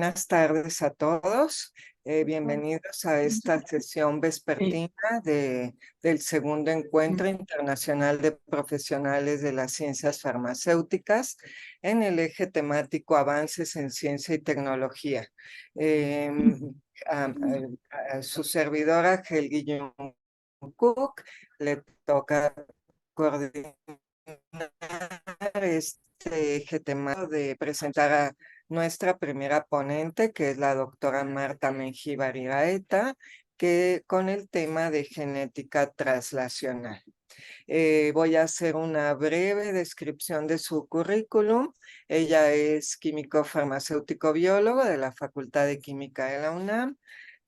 Buenas tardes a todos. Bienvenidos a esta sesión vespertina del segundo encuentro internacional de profesionales de las ciencias farmacéuticas en el eje temático Avances en Ciencia y Tecnología. A su servidora, Helgi Cook, le toca coordinar este eje temático de presentar a nuestra primera ponente, que es la doctora Marta Mengíbar Iraeta, que con el tema de genética translacional. Voy a hacer una breve descripción de su currículum. Ella es químico farmacéutico biólogo de la Facultad de Química de la UNAM.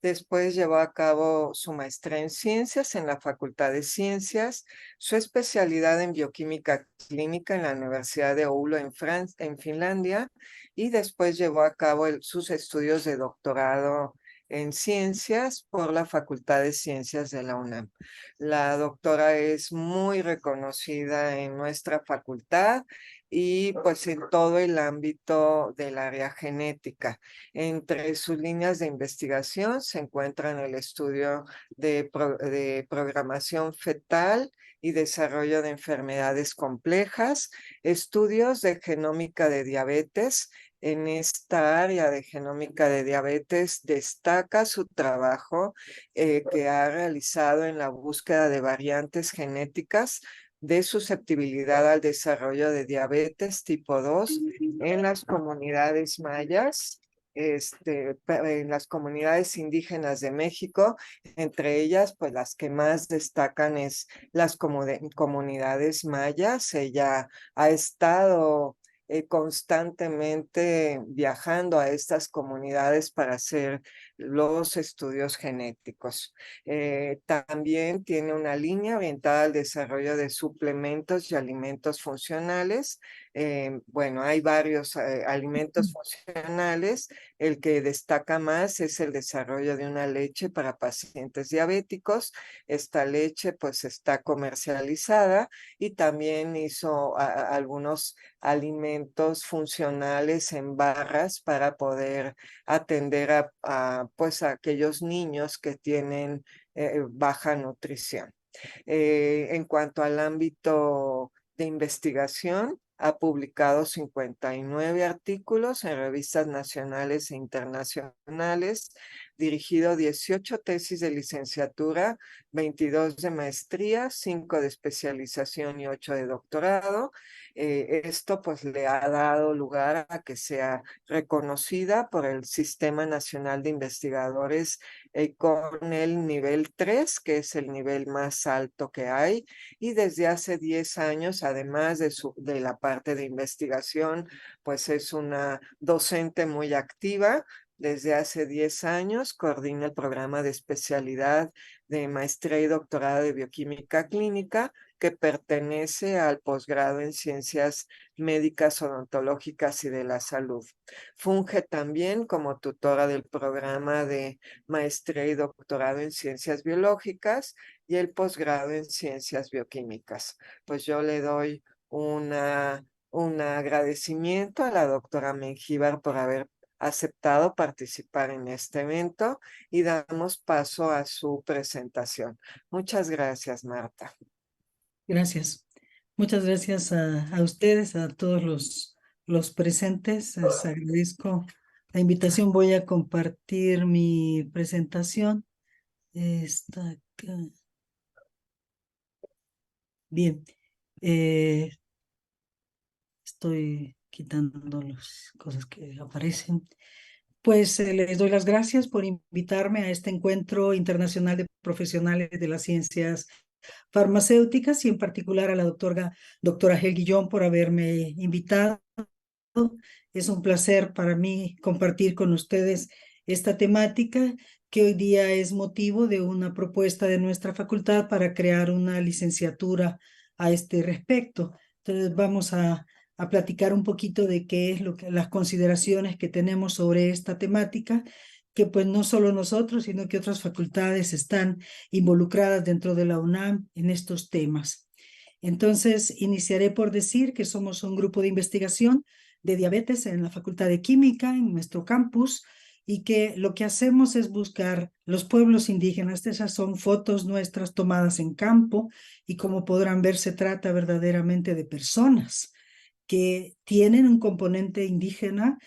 Después llevó a cabo su maestría en ciencias en la Facultad de Ciencias, su especialidad en bioquímica clínica en la Universidad de Oulu en Finlandia, y después llevó a cabo sus estudios de doctorado en ciencias por la Facultad de Ciencias de la UNAM. La doctora es muy reconocida en nuestra facultad y pues en todo el ámbito del área genética. Entre sus líneas de investigación se encuentran el estudio de programación fetal y desarrollo de enfermedades complejas, estudios de genómica de diabetes. En esta área de genómica de diabetes destaca su trabajo que ha realizado en la búsqueda de variantes genéticas de susceptibilidad al desarrollo de diabetes tipo 2 en las comunidades mayas, en las comunidades indígenas de México. Entre ellas, pues las que más destacan es las comunidades mayas. Ella ha estado constantemente viajando a estas comunidades para hacer los estudios genéticos. También tiene una línea orientada al desarrollo de suplementos y alimentos funcionales. Bueno, hay varios alimentos funcionales. El que destaca más es el desarrollo de una leche para pacientes diabéticos. Esta leche pues está comercializada y también hizo algunos alimentos funcionales en barras para poder atender pues a aquellos niños que tienen baja nutrición. En cuanto al ámbito de investigación, ha publicado 59 artículos en revistas nacionales e internacionales, dirigido 18 tesis de licenciatura, 22 de maestría, 5 de especialización y 8 de doctorado. Esto pues le ha dado lugar a que sea reconocida por el Sistema Nacional de Investigadores con el nivel 3, que es el nivel más alto que hay, y desde hace 10 años, además de la parte de investigación, pues es una docente muy activa. Desde hace 10 años coordina el programa de especialidad de maestría y doctorado de bioquímica clínica, que pertenece al posgrado en ciencias médicas, odontológicas y de la salud. Funge también como tutora del programa de maestría y doctorado en ciencias biológicas y el posgrado en ciencias bioquímicas. Pues yo le doy un agradecimiento a la doctora Mengíbar por haber aceptado participar en este evento y damos paso a su presentación. Muchas gracias, Marta. Gracias. Muchas gracias a ustedes, a todos los presentes. Les agradezco la invitación. Voy a compartir mi presentación. Está acá. Bien. Estoy quitando las cosas que aparecen. Pues les doy las gracias por invitarme a este encuentro internacional de profesionales de las ciencias farmacéuticas y en particular a la doctora Helgi Guillón por haberme invitado. Es un placer para mí compartir con ustedes esta temática que hoy día es motivo de una propuesta de nuestra facultad para crear una licenciatura a este respecto. Entonces vamos a platicar un poquito de qué es las consideraciones que tenemos sobre esta temática, que pues no solo nosotros, sino que otras facultades están involucradas dentro de la UNAM en estos temas. Entonces, iniciaré por decir que somos un grupo de investigación de diabetes en la Facultad de Química, en nuestro campus, y que lo que hacemos es buscar los pueblos indígenas. Esas son fotos nuestras tomadas en campo, y como podrán ver, se trata verdaderamente de personas que tienen un componente indígena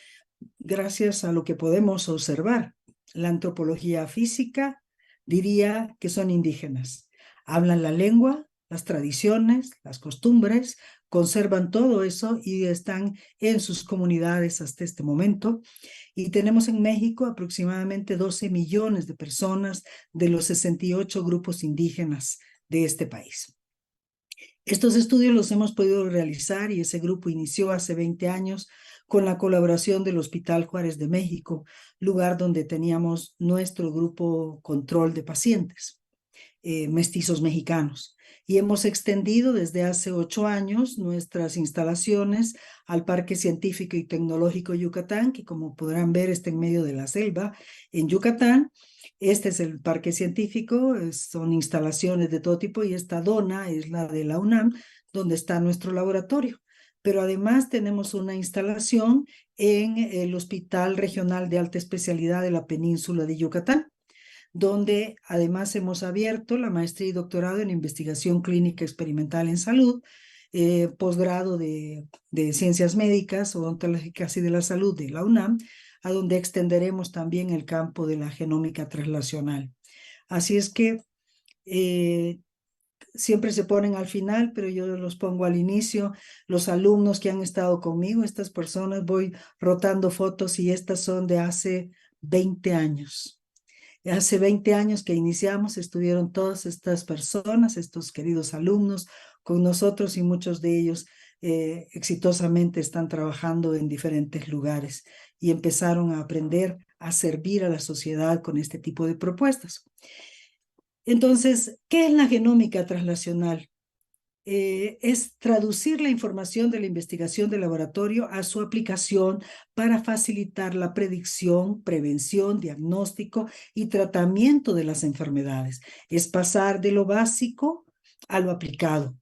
gracias a lo que podemos observar. La antropología física diría que son indígenas. Hablan la lengua, las tradiciones, las costumbres, conservan todo eso y están en sus comunidades hasta este momento. Y tenemos en México aproximadamente 12 millones de personas de los 68 grupos indígenas de este país. Estos estudios los hemos podido realizar y ese grupo inició hace 20 años con la colaboración del Hospital Juárez de México, lugar donde teníamos nuestro grupo control de pacientes, mestizos mexicanos. Y hemos extendido desde hace 8 años nuestras instalaciones al Parque Científico y Tecnológico Yucatán, que como podrán ver está en medio de la selva en Yucatán. Este es el Parque Científico, son instalaciones de todo tipo, y esta dona es la de la UNAM, donde está nuestro laboratorio. Pero además tenemos una instalación en el Hospital Regional de Alta Especialidad de la Península de Yucatán, donde además hemos abierto la maestría y doctorado en investigación clínica experimental en salud, posgrado de ciencias médicas, odontológicas y de la salud de la UNAM, a donde extenderemos también el campo de la genómica translacional. Así es que siempre se ponen al final, pero yo los pongo al inicio. Los alumnos que han estado conmigo, estas personas, voy rotando fotos y estas son de hace 20 años. Hace 20 años que iniciamos, estuvieron todas estas personas, estos queridos alumnos con nosotros, y muchos de ellos exitosamente están trabajando en diferentes lugares y empezaron a aprender a servir a la sociedad con este tipo de propuestas. Entonces, ¿qué es la genómica translacional? Es traducir la información de la investigación de laboratorio a su aplicación para facilitar la predicción, prevención, diagnóstico y tratamiento de las enfermedades. Es pasar de lo básico a lo aplicado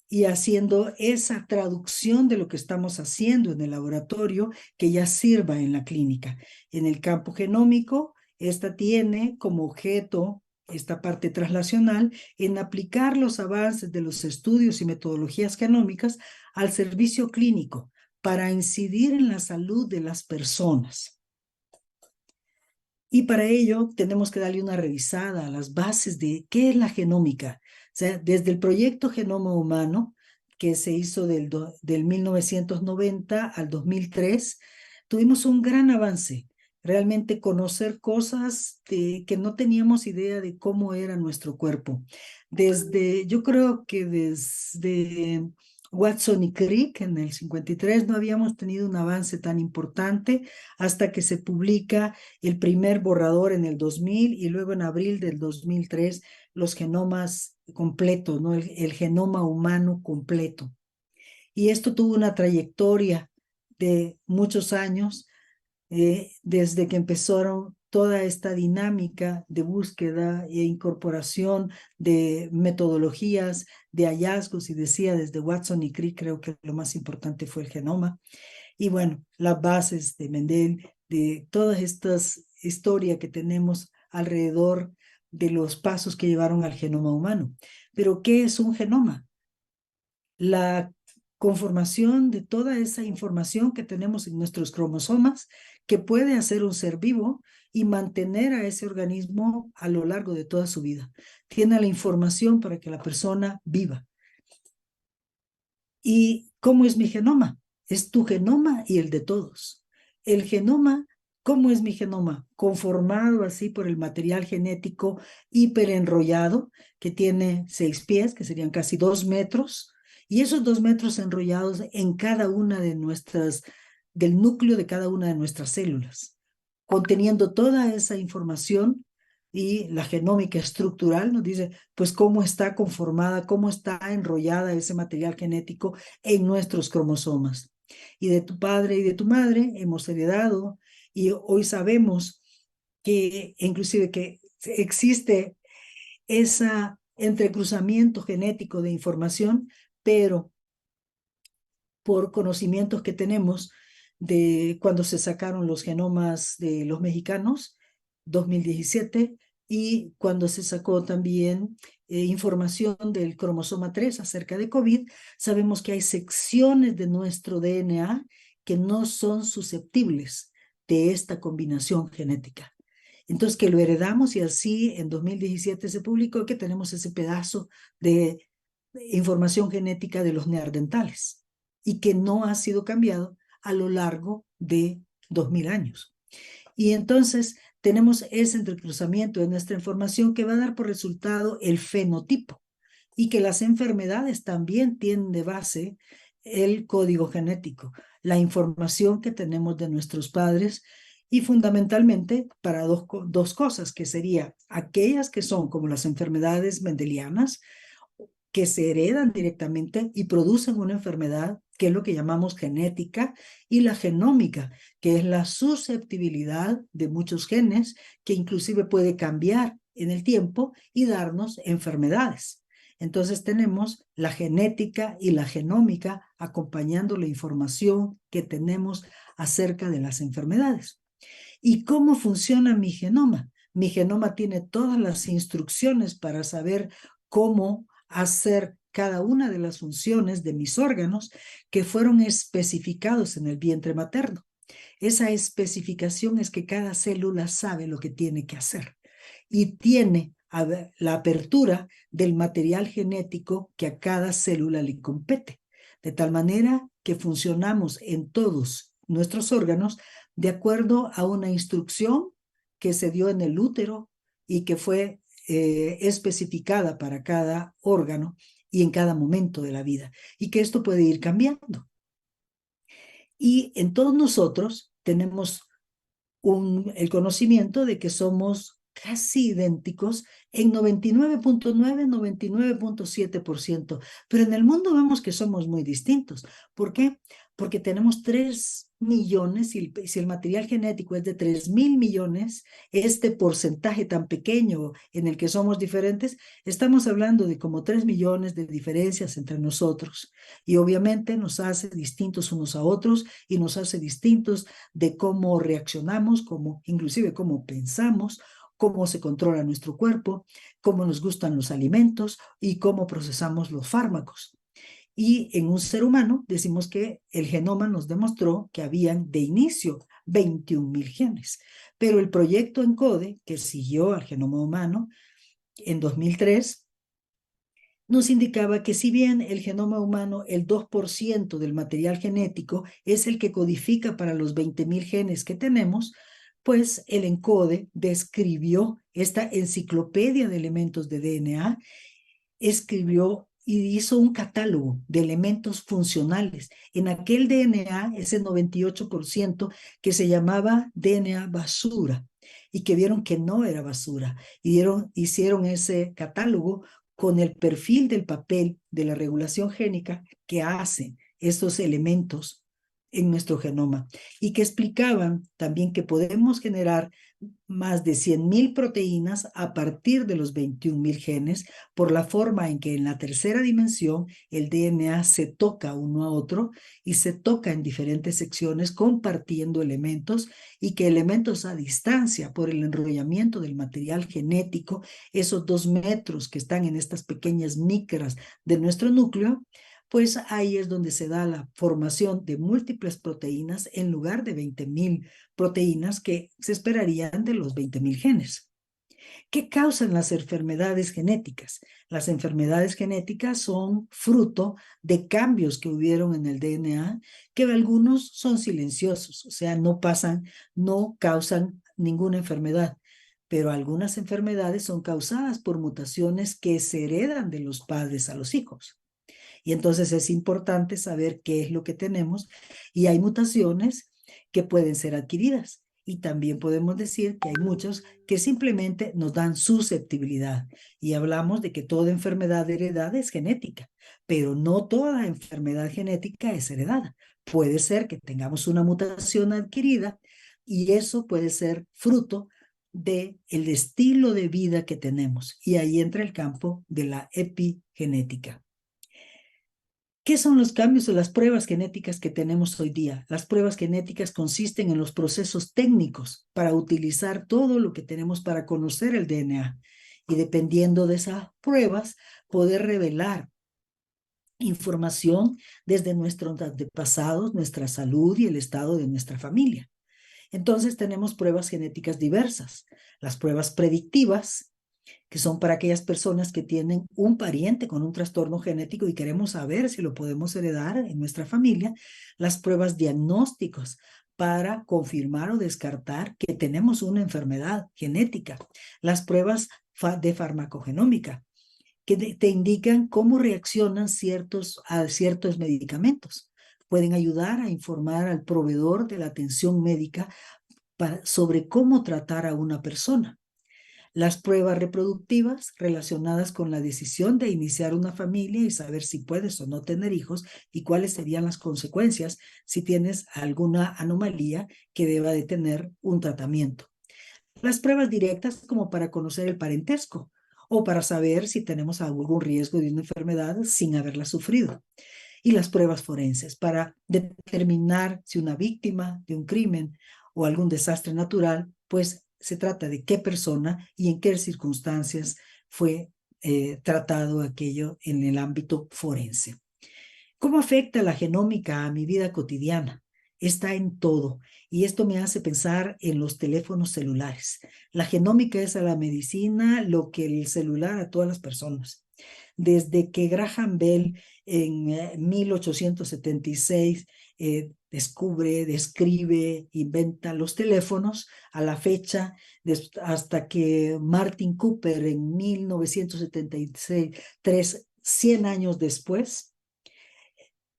y haciendo esa traducción de lo que estamos haciendo en el laboratorio que ya sirva en la clínica. En el campo genómico, esta tiene como objeto esta parte translacional en aplicar los avances de los estudios y metodologías genómicas al servicio clínico para incidir en la salud de las personas. Y para ello tenemos que darle una revisada a las bases de qué es la genómica. O sea, desde el proyecto Genoma Humano, que se hizo del 1990 al 2003, tuvimos un gran avance. Realmente conocer cosas que no teníamos idea de cómo era nuestro cuerpo. Yo creo que desde Watson y Crick en el 53 no habíamos tenido un avance tan importante hasta que se publica el primer borrador en el 2000 y luego en abril del 2003 los genomas completos, ¿no? El genoma humano completo. Y esto tuvo una trayectoria de muchos años, desde que empezaron toda esta dinámica de búsqueda e incorporación de metodologías, de hallazgos, y decía desde Watson y Crick, creo que lo más importante fue el genoma. Y bueno, las bases de Mendel, de todas estas historias que tenemos alrededor de los pasos que llevaron al genoma humano. Pero, ¿qué es un genoma? La conformación de toda esa información que tenemos en nuestros cromosomas, que puede hacer un ser vivo y mantener a ese organismo a lo largo de toda su vida. Tiene la información para que la persona viva. ¿Y cómo es mi genoma? Es tu genoma y el de todos. El genoma, ¿cómo es mi genoma? Conformado así por el material genético hiperenrollado, que tiene 6 pies, que serían casi 2 metros, y esos 2 metros enrollados en cada una de del núcleo de cada una de nuestras células, conteniendo toda esa información. Y la genómica estructural nos dice, pues, cómo está conformada, cómo está enrollada ese material genético en nuestros cromosomas. Y de tu padre y de tu madre hemos heredado, y hoy sabemos que inclusive que existe ese entrecruzamiento genético de información, pero por conocimientos que tenemos, de cuando se sacaron los genomas de los mexicanos, 2017, y cuando se sacó también información del cromosoma 3 acerca de COVID, sabemos que hay secciones de nuestro DNA que no son susceptibles de esta combinación genética. Entonces, que lo heredamos y así en 2017 se publicó que tenemos ese pedazo de información genética de los neandertales y que no ha sido cambiado a lo largo de 2000 años. Y entonces tenemos ese entrecruzamiento de nuestra información que va a dar por resultado el fenotipo y que las enfermedades también tienen de base el código genético, la información que tenemos de nuestros padres y fundamentalmente para dos cosas, que sería aquellas que son como las enfermedades mendelianas, que se heredan directamente y producen una enfermedad, que es lo que llamamos genética, y la genómica, que es la susceptibilidad de muchos genes que inclusive puede cambiar en el tiempo y darnos enfermedades. Entonces tenemos la genética y la genómica acompañando la información que tenemos acerca de las enfermedades. ¿Y cómo funciona mi genoma? Mi genoma tiene todas las instrucciones para saber cómo hacer cada una de las funciones de mis órganos que fueron especificados en el vientre materno. Esa especificación es que cada célula sabe lo que tiene que hacer y tiene la apertura del material genético que a cada célula le compete, de tal manera que funcionamos en todos nuestros órganos de acuerdo a una instrucción que se dio en el útero y que fue especificada para cada órgano y en cada momento de la vida, y que esto puede ir cambiando. Y en todos nosotros tenemos el conocimiento de que somos casi idénticos en 99.9, 99.7%, pero en el mundo vemos que somos muy distintos. ¿Por qué? Porque tenemos 3 millones, y si el material genético es de 3.000 millones, este porcentaje tan pequeño en el que somos diferentes, estamos hablando de como 3 millones de diferencias entre nosotros. Y obviamente nos hace distintos unos a otros y nos hace distintos de cómo reaccionamos, inclusive cómo pensamos, cómo se controla nuestro cuerpo, cómo nos gustan los alimentos y cómo procesamos los fármacos. Y en un ser humano decimos que el genoma nos demostró que habían de inicio 21.000 genes, pero el proyecto ENCODE, que siguió al genoma humano en 2003, nos indicaba que si bien el genoma humano, el 2% del material genético es el que codifica para los 20.000 genes que tenemos, pues el ENCODE describió esta enciclopedia de elementos de DNA, escribió y hizo un catálogo de elementos funcionales. En aquel DNA, ese 98% que se llamaba DNA basura, y que vieron que no era basura, y hicieron ese catálogo con el perfil del papel de la regulación génica que hacen estos elementos en nuestro genoma, y que explicaban también que podemos generar más de 100.000 proteínas a partir de los 21.000 genes, por la forma en que en la tercera dimensión el DNA se toca uno a otro y se toca en diferentes secciones compartiendo elementos, y que elementos a distancia por el enrollamiento del material genético, esos 2 metros que están en estas pequeñas micras de nuestro núcleo, pues ahí es donde se da la formación de múltiples proteínas en lugar de 20.000 proteínas que se esperarían de los 20.000 genes. ¿Qué causan las enfermedades genéticas? Las enfermedades genéticas son fruto de cambios que hubieron en el DNA, que algunos son silenciosos, o sea, no causan ninguna enfermedad, pero algunas enfermedades son causadas por mutaciones que se heredan de los padres a los hijos. Y entonces es importante saber qué es lo que tenemos, y hay mutaciones que pueden ser adquiridas. Y también podemos decir que hay muchos que simplemente nos dan susceptibilidad. Y hablamos de que toda enfermedad heredada es genética, pero no toda enfermedad genética es heredada. Puede ser que tengamos una mutación adquirida y eso puede ser fruto del estilo de vida que tenemos. Y ahí entra el campo de la epigenética. ¿Qué son los cambios o las pruebas genéticas que tenemos hoy día? Las pruebas genéticas consisten en los procesos técnicos para utilizar todo lo que tenemos para conocer el DNA y dependiendo de esas pruebas, poder revelar información desde nuestros antepasados, nuestra salud y el estado de nuestra familia. Entonces tenemos pruebas genéticas diversas. Las pruebas predictivas, que son para aquellas personas que tienen un pariente con un trastorno genético y queremos saber si lo podemos heredar en nuestra familia. Las pruebas diagnósticos para confirmar o descartar que tenemos una enfermedad genética. Las pruebas de farmacogenómica, que te indican cómo reaccionan a ciertos medicamentos. Pueden ayudar a informar al proveedor de la atención médica sobre cómo tratar a una persona. Las pruebas reproductivas relacionadas con la decisión de iniciar una familia y saber si puedes o no tener hijos y cuáles serían las consecuencias si tienes alguna anomalía que deba de tener un tratamiento. Las pruebas directas como para conocer el parentesco o para saber si tenemos algún riesgo de una enfermedad sin haberla sufrido. Y las pruebas forenses para determinar si una víctima de un crimen o algún desastre natural, pues se trata de qué persona y en qué circunstancias fue tratado aquello en el ámbito forense. ¿Cómo afecta la genómica a mi vida cotidiana? Está en todo y esto me hace pensar en los teléfonos celulares. La genómica es a la medicina lo que el celular a todas las personas. Desde que Graham Bell en 1876 describe, inventa los teléfonos a la fecha, hasta que Martin Cooper en 1973, 100 años después,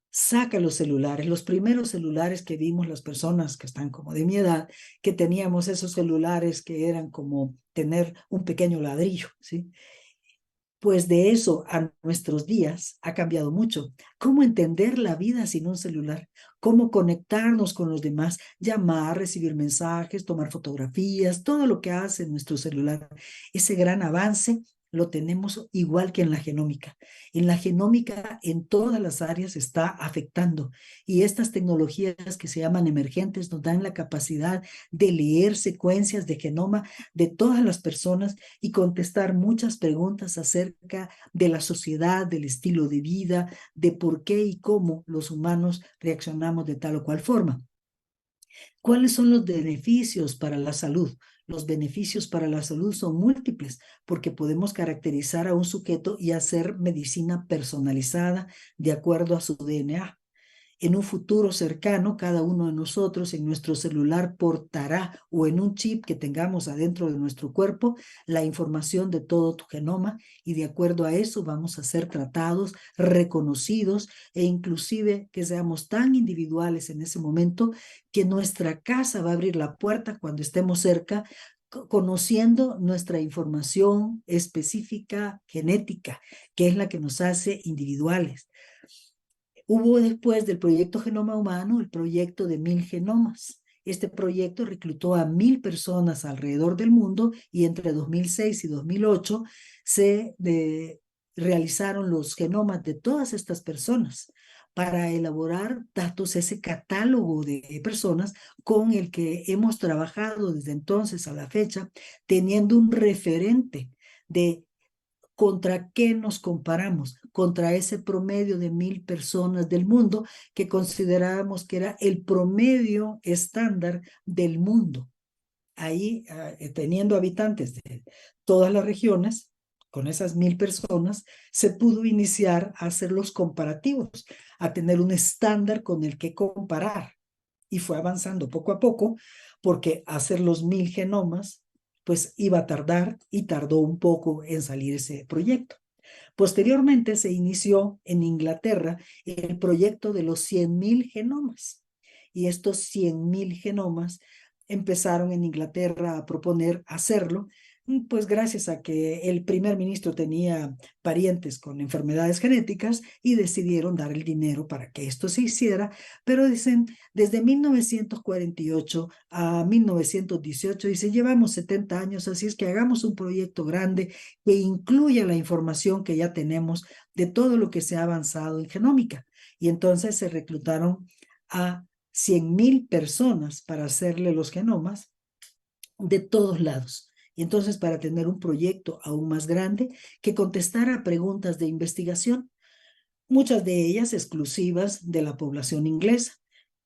saca los celulares, los primeros celulares que vimos las personas que están como de mi edad, que teníamos esos celulares que eran como tener un pequeño ladrillo, ¿sí? Pues de eso a nuestros días ha cambiado mucho. ¿Cómo entender la vida sin un celular? ¿Cómo conectarnos con los demás? Llamar, recibir mensajes, tomar fotografías, todo lo que hace nuestro celular. Ese gran avance lo tenemos igual que en la genómica. En la genómica, en todas las áreas está afectando. Y estas tecnologías que se llaman emergentes nos dan la capacidad de leer secuencias de genoma de todas las personas y contestar muchas preguntas acerca de la sociedad, del estilo de vida, de por qué y cómo los humanos reaccionamos de tal o cual forma. ¿Cuáles son los beneficios para la salud? Los beneficios para la salud son múltiples porque podemos caracterizar a un sujeto y hacer medicina personalizada de acuerdo a su DNA. En un futuro cercano, cada uno de nosotros en nuestro celular portará o en un chip que tengamos adentro de nuestro cuerpo la información de todo tu genoma y de acuerdo a eso vamos a ser tratados, reconocidos e inclusive que seamos tan individuales en ese momento que nuestra casa va a abrir la puerta cuando estemos cerca conociendo nuestra información específica genética, que es la que nos hace individuales. Hubo después del proyecto Genoma Humano el proyecto de 1000 genomas. Este proyecto reclutó a 1000 personas alrededor del mundo y entre 2006 y 2008 se realizaron los genomas de todas estas personas para elaborar datos, ese catálogo de personas con el que hemos trabajado desde entonces a la fecha, teniendo un referente de ¿contra qué nos comparamos? Contra ese promedio de 1000 personas del mundo que considerábamos que era el promedio estándar del mundo. Ahí, teniendo habitantes de todas las regiones, con esas 1000 personas, se pudo iniciar a hacer los comparativos, a tener un estándar con el que comparar. Y fue avanzando poco a poco, porque hacer los 1000 genomas pues iba a tardar y tardó un poco en salir ese proyecto. Posteriormente se inició en Inglaterra el proyecto de los 100.000 genomas y estos 100.000 genomas empezaron en Inglaterra a proponer hacerlo, pues gracias a que el primer ministro tenía parientes con enfermedades genéticas y decidieron dar el dinero para que esto se hiciera, pero dicen, desde 1948 a 1918, dice, llevamos 70 años, así es que hagamos un proyecto grande que incluya la información que ya tenemos de todo lo que se ha avanzado en genómica. y entonces se reclutaron a 100.000 personas para hacerle los genomas de todos lados. Y entonces para tener un proyecto aún más grande que contestara a preguntas de investigación, muchas de ellas exclusivas de la población inglesa,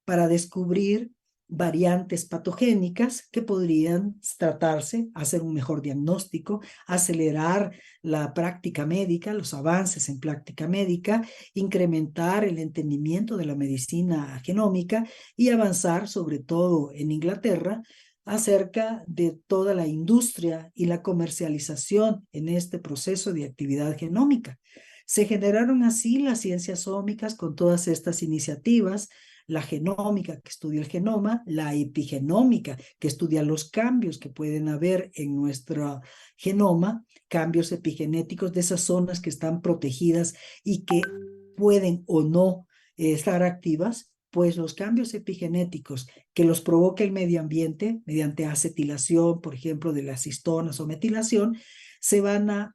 para descubrir variantes patogénicas que podrían tratarse, hacer un mejor diagnóstico, acelerar la práctica médica, los avances en práctica médica, incrementar el entendimiento de la medicina genómica y avanzar, sobre todo en Inglaterra, acerca de toda la industria y la comercialización en este proceso de actividad genómica. Se generaron así las ciencias ómicas con todas estas iniciativas, la genómica que estudia el genoma, la epigenómica que estudia los cambios que pueden haber en nuestro genoma, cambios epigenéticos de esas zonas que están protegidas y que pueden o no estar activas, pues los cambios epigenéticos que los provoca el medio ambiente mediante acetilación, por ejemplo, de las histonas o metilación, se van a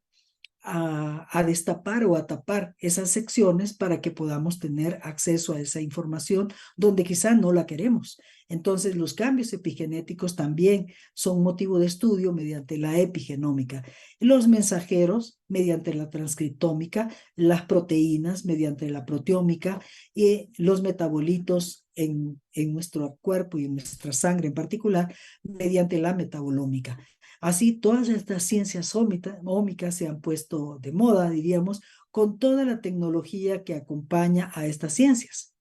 destapar o a tapar esas secciones para que podamos tener acceso a esa información donde quizá no la queremos. Entonces, los cambios epigenéticos también son motivo de estudio mediante la epigenómica. Los mensajeros mediante la transcriptómica, las proteínas mediante la proteómica y los metabolitos en nuestro cuerpo y en nuestra sangre en particular mediante la metabolómica. Así, todas estas ciencias ómicas se han puesto de moda, diríamos, con toda la tecnología que acompaña a estas ciencias.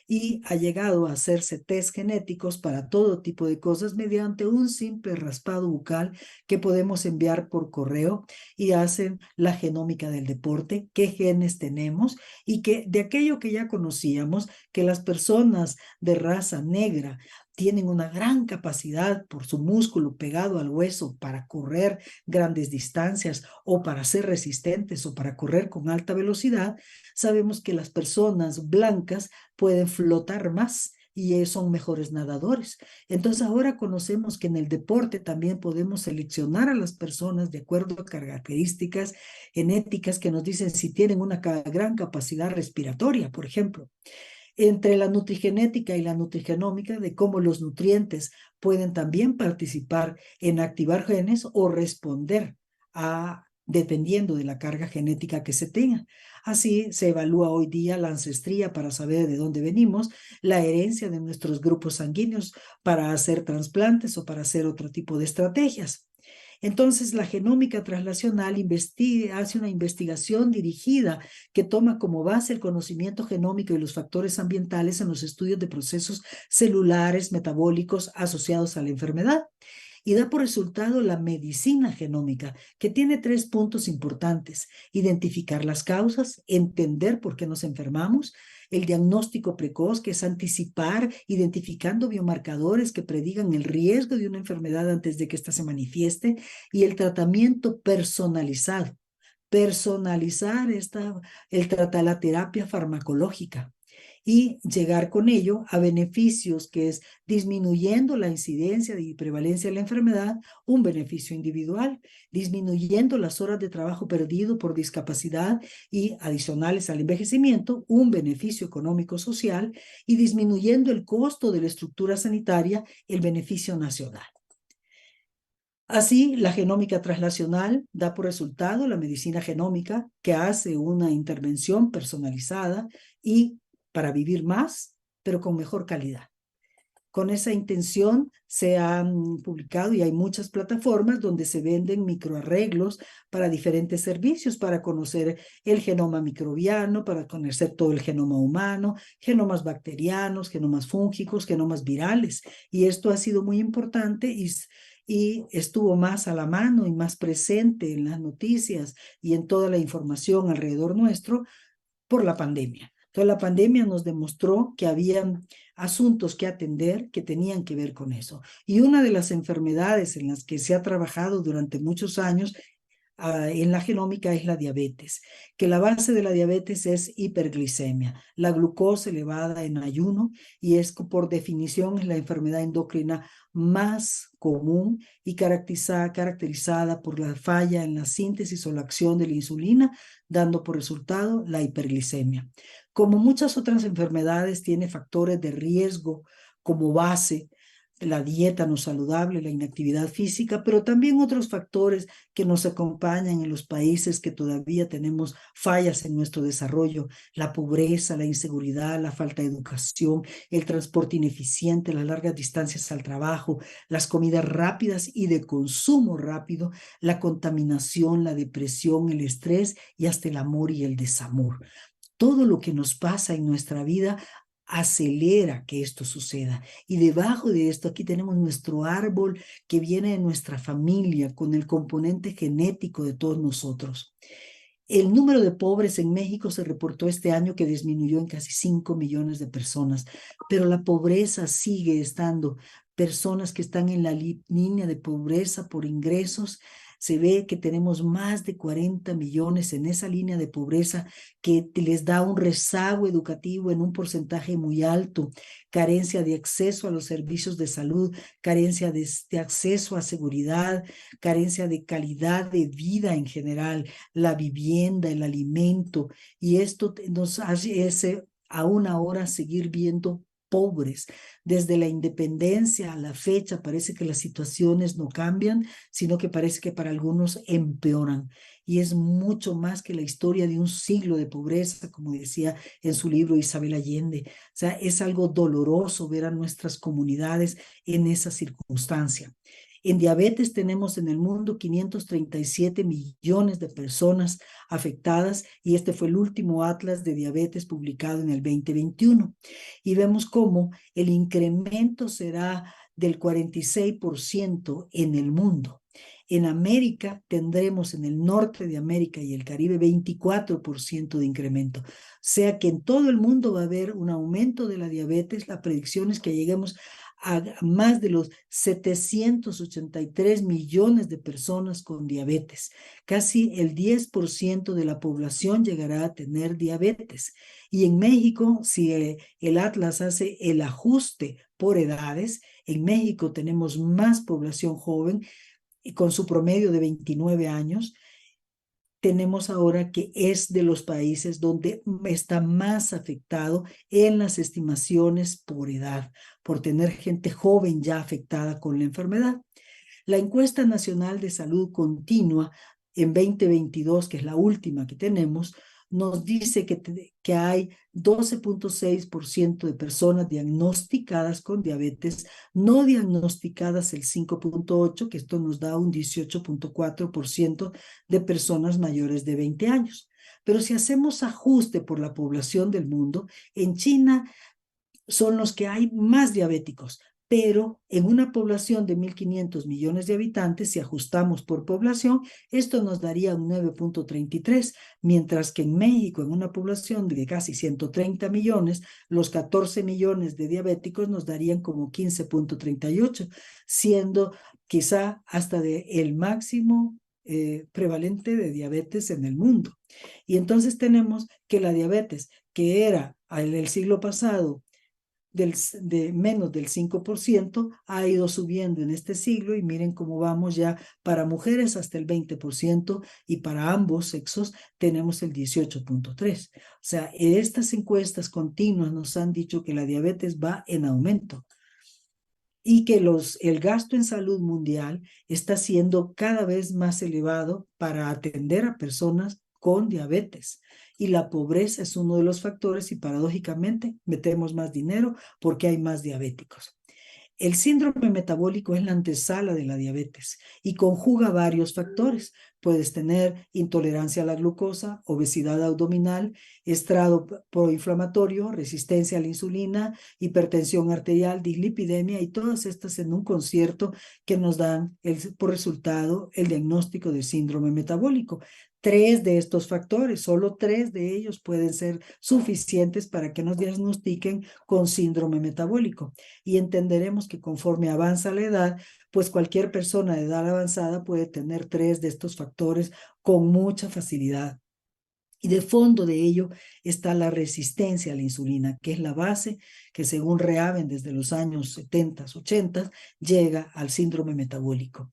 Y ha llegado a hacerse test genéticos para todo tipo de cosas mediante un simple raspado bucal que podemos enviar por correo y hacen la genómica del deporte, qué genes tenemos y que de aquello que ya conocíamos, que las personas de raza negra tienen una gran capacidad por su músculo pegado al hueso para correr grandes distancias o para ser resistentes o para correr con alta velocidad, sabemos que las personas blancas pueden flotar más y son mejores nadadores. Entonces ahora conocemos que en el deporte también podemos seleccionar a las personas de acuerdo a características genéticas que nos dicen si tienen una gran capacidad respiratoria, por ejemplo. Entre la nutrigenética y la nutrigenómica, de cómo los nutrientes pueden también participar en activar genes o responder dependiendo de la carga genética que se tenga. Así se evalúa hoy día la ancestría para saber de dónde venimos, la herencia de nuestros grupos sanguíneos para hacer trasplantes o para hacer otro tipo de estrategias. Entonces, la genómica translacional hace una investigación dirigida que toma como base el conocimiento genómico y los factores ambientales en los estudios de procesos celulares, metabólicos asociados a la enfermedad. Y da por resultado la medicina genómica, que tiene 3 puntos importantes: identificar las causas, entender por qué nos enfermamos; el diagnóstico precoz, que es anticipar, identificando biomarcadores que predigan el riesgo de una enfermedad antes de que ésta se manifieste; y el tratamiento personalizado, personalizar la terapia farmacológica y llegar con ello a beneficios, que es disminuyendo la incidencia y prevalencia de la enfermedad, un beneficio individual, disminuyendo las horas de trabajo perdido por discapacidad y adicionales al envejecimiento, un beneficio económico social, y disminuyendo el costo de la estructura sanitaria, el beneficio nacional. Así, la genómica translacional da por resultado la medicina genómica, que hace una intervención personalizada y para vivir más, pero con mejor calidad. Con esa intención se han publicado y hay muchas plataformas donde se venden microarreglos para diferentes servicios, para conocer el genoma microbiano, para conocer todo el genoma humano, genomas bacterianos, genomas fúngicos, genomas virales. Y esto ha sido muy importante y estuvo más a la mano y más presente en las noticias y en toda la información alrededor nuestro por la pandemia. Entonces, la pandemia nos demostró que había asuntos que atender que tenían que ver con eso. Y una de las enfermedades en las que se ha trabajado durante muchos años en la genómica es la diabetes, que la base de la diabetes es hiperglicemia, la glucosa elevada en ayuno, y es por definición es la enfermedad endocrina más común y caracterizada por la falla en la síntesis o la acción de la insulina, dando por resultado la hiperglicemia. Como muchas otras enfermedades, tiene factores de riesgo como base, la dieta no saludable, la inactividad física, pero también otros factores que nos acompañan en los países que todavía tenemos fallas en nuestro desarrollo: la pobreza, la inseguridad, la falta de educación, el transporte ineficiente, las largas distancias al trabajo, las comidas rápidas y de consumo rápido, la contaminación, la depresión, el estrés y hasta el amor y el desamor. Todo lo que nos pasa en nuestra vida acelera que esto suceda. Y debajo de esto, aquí tenemos nuestro árbol que viene de nuestra familia, con el componente genético de todos nosotros. El número de pobres en México se reportó este año que disminuyó en casi 5 millones de personas, pero la pobreza sigue estando. Personas que están en la línea de pobreza por ingresos, se ve que tenemos más de 40 millones en esa línea de pobreza, que les da un rezago educativo en un porcentaje muy alto, carencia de acceso a los servicios de salud, carencia de acceso a seguridad, carencia de calidad de vida en general, la vivienda, el alimento, y esto nos hace aún ahora seguir viendo pobres. Desde la independencia a la fecha parece que las situaciones no cambian, sino que parece que para algunos empeoran. Y es mucho más que la historia de un siglo de pobreza, como decía en su libro Isabel Allende. O sea, es algo doloroso ver a nuestras comunidades en esa circunstancia. En diabetes tenemos en el mundo 537 millones de personas afectadas, y este fue el último atlas de diabetes publicado en el 2021. Y vemos cómo el incremento será del 46% en el mundo. En América tendremos, en el norte de América y el Caribe, 24% de incremento. O sea que en todo el mundo va a haber un aumento de la diabetes. La predicción es que lleguemos a más de los 783 millones de personas con diabetes. Casi el 10% de la población llegará a tener diabetes. Y en México, si el Atlas hace el ajuste por edades, en México tenemos más población joven y con su promedio de 29 años. Tenemos ahora que es de los países donde está más afectado en las estimaciones por edad, por tener gente joven ya afectada con la enfermedad. La encuesta nacional de salud continua en 2022, que es la última que tenemos, nos dice que hay 12.6% de personas diagnosticadas con diabetes, no diagnosticadas el 5.8%, que esto nos da un 18.4% de personas mayores de 20 años. Pero si hacemos ajuste por la población del mundo, en China son los que hay más diabéticos, pero en una población de 1.500 millones de habitantes, si ajustamos por población, esto nos daría un 9.33, mientras que en México, en una población de casi 130 millones, los 14 millones de diabéticos nos darían como 15.38, siendo quizá hasta el máximo prevalente de diabetes en el mundo. Y entonces tenemos que la diabetes, que era en el siglo pasado de menos del 5%, ha ido subiendo en este siglo, y miren cómo vamos ya para mujeres hasta el 20%, y para ambos sexos tenemos el 18.3%. O sea, estas encuestas continuas nos han dicho que la diabetes va en aumento y que el gasto en salud mundial está siendo cada vez más elevado para atender a personas con diabetes. Y la pobreza es uno de los factores, y paradójicamente metemos más dinero porque hay más diabéticos. El síndrome metabólico es la antesala de la diabetes y conjuga varios factores. Puedes tener intolerancia a la glucosa, obesidad abdominal, estrado proinflamatorio, resistencia a la insulina, hipertensión arterial, dislipidemia, y todas estas en un concierto que nos dan por resultado el diagnóstico de síndrome metabólico. 3 de estos factores, solo 3 de ellos pueden ser suficientes para que nos diagnostiquen con síndrome metabólico. Y entenderemos que conforme avanza la edad, pues cualquier persona de edad avanzada puede tener 3 de estos factores con mucha facilidad. Y de fondo de ello está la resistencia a la insulina, que es la base que, según Rehaven, desde los años 70, 80, llega al síndrome metabólico.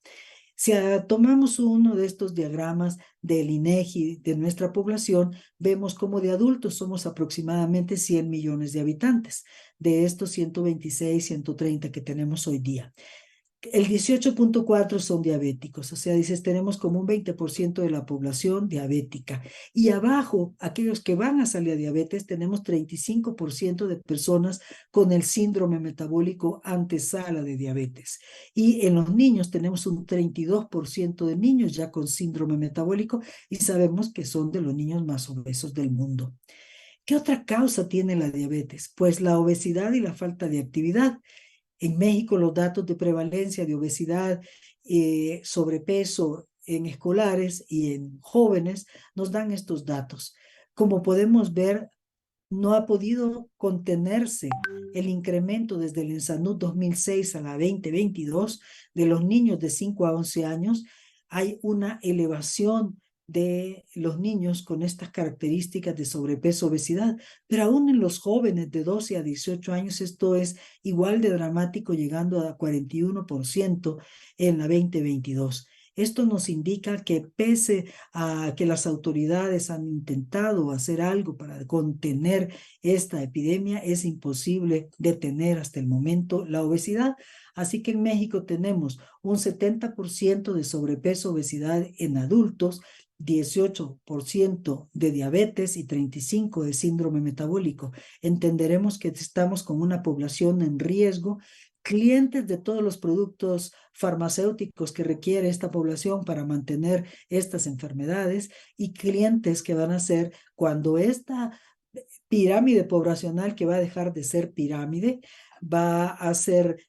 Si tomamos uno de estos diagramas del INEGI de nuestra población, vemos como de adultos somos aproximadamente 100 millones de habitantes, de estos 126, 130 que tenemos hoy día. El 18.4 son diabéticos, o sea, dices, tenemos como un 20% de la población diabética. Y abajo, aquellos que van a salir a diabetes, tenemos 35% de personas con el síndrome metabólico antesala de diabetes. Y en los niños tenemos un 32% de niños ya con síndrome metabólico y sabemos que son de los niños más obesos del mundo. ¿Qué otra causa tiene la diabetes? Pues la obesidad y la falta de actividad. En México, los datos de prevalencia de obesidad, sobrepeso en escolares y en jóvenes nos dan estos datos. Como podemos ver, no ha podido contenerse el incremento desde el ENSANUD 2006 a la 2022 de los niños de 5 a 11 años. Hay una elevación de los niños con estas características de sobrepeso, obesidad, pero aún en los jóvenes de 12 a 18 años esto es igual de dramático, llegando a 41% en la 2022. Esto nos indica que pese a que las autoridades han intentado hacer algo para contener esta epidemia, es imposible detener hasta el momento la obesidad. Así que en México tenemos un 70% de sobrepeso, obesidad en adultos, 18% de diabetes y 35% de síndrome metabólico. Entenderemos que estamos con una población en riesgo, clientes de todos los productos farmacéuticos que requiere esta población para mantener estas enfermedades y clientes que van a ser cuando esta pirámide poblacional, que va a dejar de ser pirámide, va a ser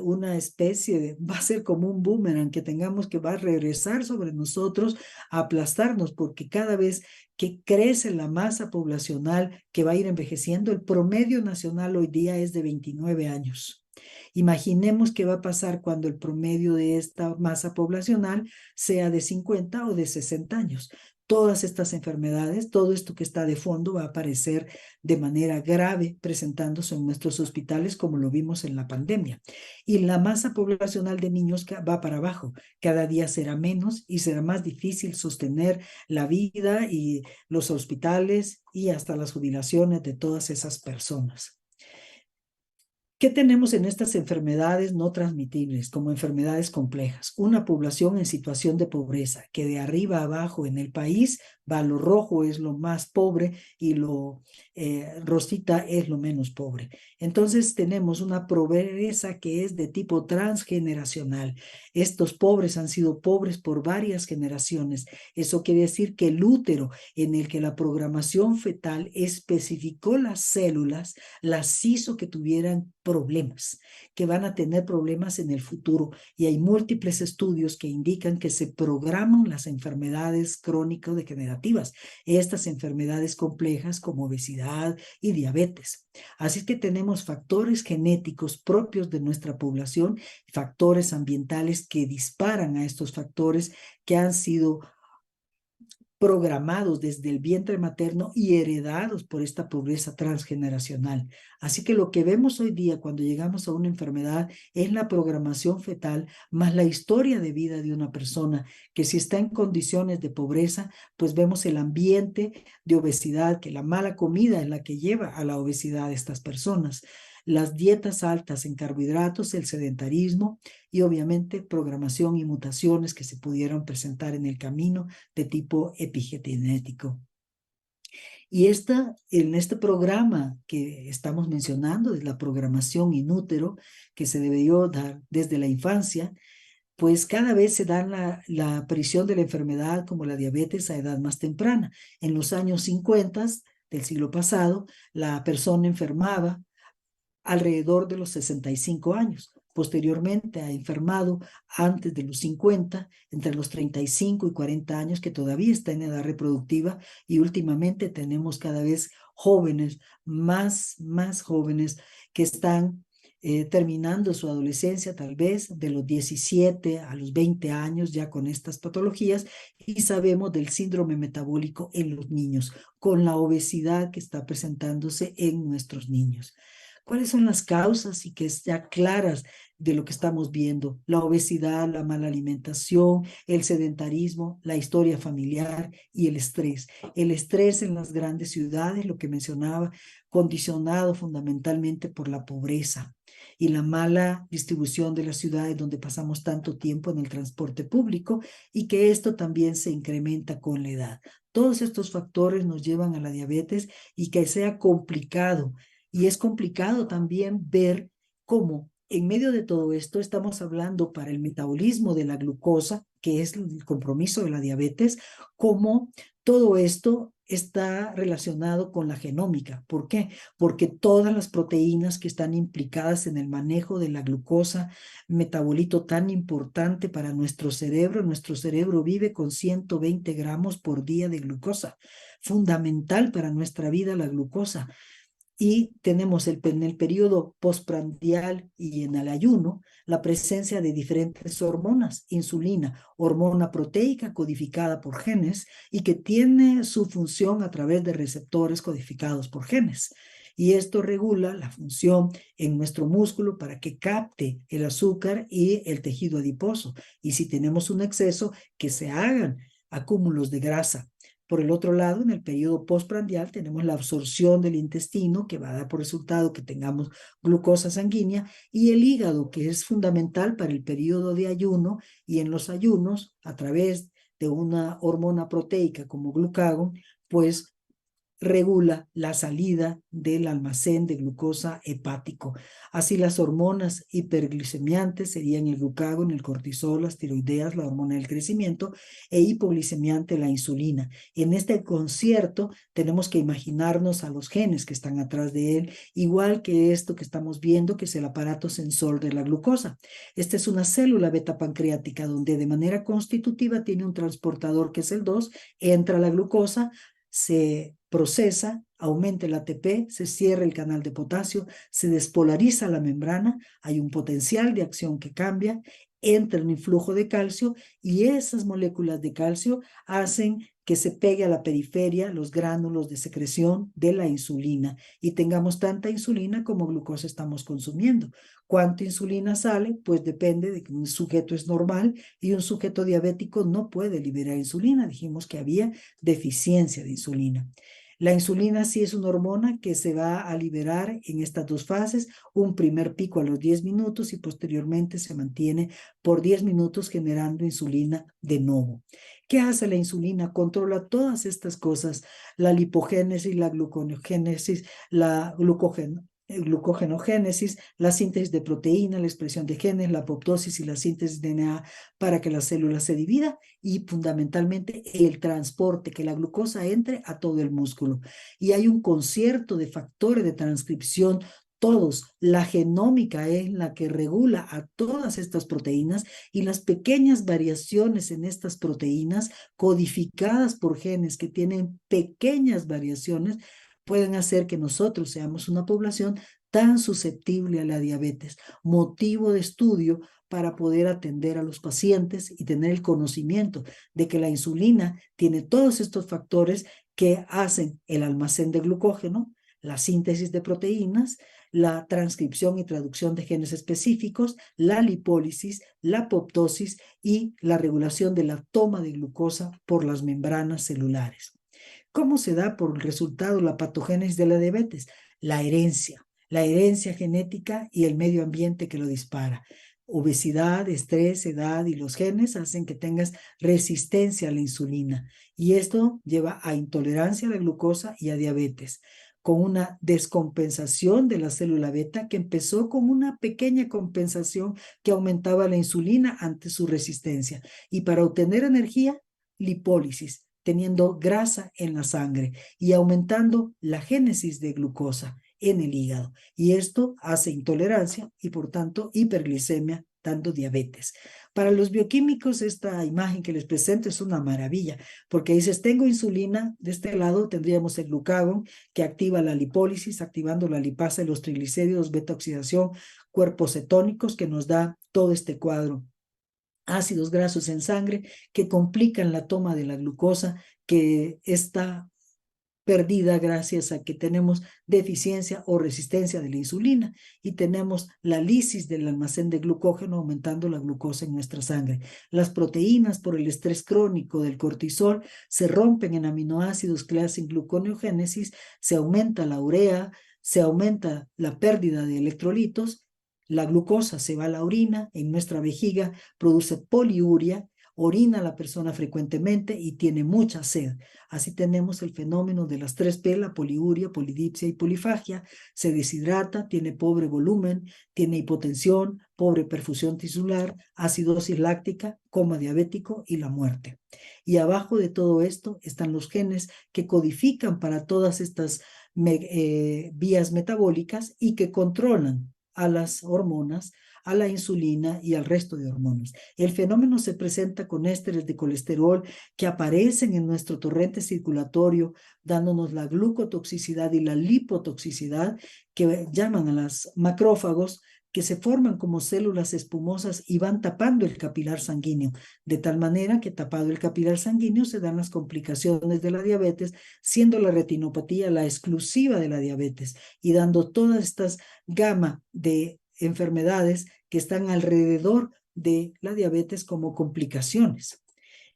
una especie de, va a ser como un boomerang que tengamos que va a regresar sobre nosotros a aplastarnos, porque cada vez que crece la masa poblacional que va a ir envejeciendo, el promedio nacional hoy día es de 29 años. Imaginemos qué va a pasar cuando el promedio de esta masa poblacional sea de 50 o de 60 años. Todas estas enfermedades, todo esto que está de fondo va a aparecer de manera grave presentándose en nuestros hospitales como lo vimos en la pandemia. Y la masa poblacional de niños va para abajo. Cada día será menos y será más difícil sostener la vida y los hospitales y hasta las jubilaciones de todas esas personas. ¿Qué tenemos en estas enfermedades no transmitibles como enfermedades complejas? Una población en situación de pobreza, que de arriba a abajo en el país va lo rojo es lo más pobre y lo rosita es lo menos pobre. Entonces tenemos una pobreza que es de tipo transgeneracional. Estos pobres han sido pobres por varias generaciones. Eso quiere decir que el útero en el que la programación fetal especificó las células, las hizo que tuvieran problemas, que van a tener problemas en el futuro. Y hay múltiples estudios que indican que se programan las enfermedades crónico-degenerativas, estas enfermedades complejas como obesidad y diabetes. Así que tenemos factores genéticos propios de nuestra población, factores ambientales que disparan a estos factores que han sido programados desde el vientre materno y heredados por esta pobreza transgeneracional. Así que lo que vemos hoy día cuando llegamos a una enfermedad es la programación fetal más la historia de vida de una persona, que si está en condiciones de pobreza, pues vemos el ambiente de obesidad, que la mala comida es la que lleva a la obesidad de estas personas. Las dietas altas en carbohidratos, el sedentarismo y obviamente programación y mutaciones que se pudieron presentar en el camino de tipo epigenético. Y en este programa que estamos mencionando, de la programación in útero, que se debió dar desde la infancia, pues cada vez se da la aparición de la enfermedad como la diabetes a edad más temprana. En los años 50 del siglo pasado, la persona enfermaba alrededor de los 65 años. Posteriormente ha enfermado antes de los 50, entre los 35 y 40 años, que todavía está en edad reproductiva, y últimamente tenemos cada vez jóvenes, más jóvenes, que están terminando su adolescencia, tal vez de los 17 a los 20 años, ya con estas patologías, y sabemos del síndrome metabólico en los niños, con la obesidad que está presentándose en nuestros niños. ¿Cuáles son las causas y que estén claras de lo que estamos viendo? La obesidad, la mala alimentación, el sedentarismo, la historia familiar y el estrés. El estrés en las grandes ciudades, lo que mencionaba, condicionado fundamentalmente por la pobreza y la mala distribución de las ciudades donde pasamos tanto tiempo en el transporte público, y que esto también se incrementa con la edad. Todos estos factores nos llevan a la diabetes, y que sea complicado, y es complicado también ver cómo en medio de todo esto estamos hablando para el metabolismo de la glucosa, que es el compromiso de la diabetes, cómo todo esto está relacionado con la genómica. ¿Por qué? Porque todas las proteínas que están implicadas en el manejo de la glucosa, metabolito tan importante para nuestro cerebro vive con 120 gramos por día de glucosa, fundamental para nuestra vida la glucosa. Y tenemos en el periodo postprandial y en el ayuno la presencia de diferentes hormonas: insulina, hormona proteica codificada por genes y que tiene su función a través de receptores codificados por genes. Y esto regula la función en nuestro músculo para que capte el azúcar y el tejido adiposo. Y si tenemos un exceso, que se hagan acúmulos de grasa. Por el otro lado, en el periodo postprandial tenemos la absorción del intestino, que va a dar por resultado que tengamos glucosa sanguínea, y el hígado, que es fundamental para el periodo de ayuno, y en los ayunos, a través de una hormona proteica como glucagón, pues regula la salida del almacén de glucosa hepático. Así, las hormonas hiperglicemiantes serían el glucagón, el cortisol, las tiroideas, la hormona del crecimiento, e hipoglicemiante la insulina. En este concierto tenemos que imaginarnos a los genes que están atrás de él, igual que esto que estamos viendo, que es el aparato sensor de la glucosa. Esta es una célula beta pancreática donde de manera constitutiva tiene un transportador que es el 2, entra la glucosa, se procesa, aumenta el ATP, se cierra el canal de potasio, se despolariza la membrana, hay un potencial de acción que cambia, entra en un flujo de calcio, y esas moléculas de calcio hacen que se pegue a la periferia los gránulos de secreción de la insulina y tengamos tanta insulina como glucosa estamos consumiendo. ¿Cuánta insulina sale? Pues depende de que un sujeto es normal y un sujeto diabético no puede liberar insulina. Dijimos que había deficiencia de insulina. La insulina sí es una hormona que se va a liberar en estas dos fases: un primer pico a los 10 minutos y posteriormente se mantiene por 10 minutos generando insulina de nuevo. ¿Qué hace la insulina? Controla todas estas cosas: la lipogénesis, la glucogénesis, la glucogenogénesis, la síntesis de proteína, la expresión de genes, la apoptosis y la síntesis de DNA para que la célula se divida, y fundamentalmente el transporte, que la glucosa entre a todo el músculo. Y hay un concierto de factores de transcripción, todos. La genómica es la que regula a todas estas proteínas, y las pequeñas variaciones en estas proteínas codificadas por genes que tienen pequeñas variaciones pueden hacer que nosotros seamos una población tan susceptible a la diabetes, motivo de estudio para poder atender a los pacientes y tener el conocimiento de que la insulina tiene todos estos factores que hacen el almacén de glucógeno, la síntesis de proteínas, la transcripción y traducción de genes específicos, la lipólisis, la apoptosis y la regulación de la toma de glucosa por las membranas celulares. ¿Cómo se da por el resultado la patogénesis de la diabetes? La herencia genética y el medio ambiente que lo dispara. Obesidad, estrés, edad y los genes hacen que tengas resistencia a la insulina, y esto lleva a intolerancia a la glucosa y a diabetes, con una descompensación de la célula beta que empezó con una pequeña compensación que aumentaba la insulina ante su resistencia, y para obtener energía, lipólisis, teniendo grasa en la sangre y aumentando la génesis de glucosa en el hígado. Y esto hace intolerancia y por tanto hiperglicemia, dando diabetes. Para los bioquímicos, esta imagen que les presento es una maravilla, porque dices: tengo insulina, de este lado tendríamos el glucagón que activa la lipólisis, activando la lipasa de los triglicéridos, beta oxidación, cuerpos cetónicos, que nos da todo este cuadro. Ácidos grasos en sangre que complican la toma de la glucosa, que está perdida gracias a que tenemos deficiencia o resistencia de la insulina y tenemos la lisis del almacén de glucógeno aumentando la glucosa en nuestra sangre. Las proteínas por el estrés crónico del cortisol se rompen en aminoácidos que hacen gluconeogénesis, se aumenta la urea, se aumenta la pérdida de electrolitos, la glucosa se va a la orina, en nuestra vejiga produce poliuria, orina la persona frecuentemente y tiene mucha sed. Así tenemos el fenómeno de las 3P, la poliuria, polidipsia y polifagia. Se deshidrata, tiene pobre volumen, tiene hipotensión, pobre perfusión tisular, acidosis láctica, coma diabético y la muerte. Y abajo de todo esto están los genes que codifican para todas estas vías metabólicas y que controlan a las hormonas, a la insulina y al resto de hormonas. El fenómeno se presenta con ésteres de colesterol que aparecen en nuestro torrente circulatorio, dándonos la glucotoxicidad y la lipotoxicidad que llaman a los macrófagos, que se forman como células espumosas y van tapando el capilar sanguíneo, de tal manera que tapado el capilar sanguíneo se dan las complicaciones de la diabetes, siendo la retinopatía la exclusiva de la diabetes y dando todas estas gama de enfermedades que están alrededor de la diabetes como complicaciones.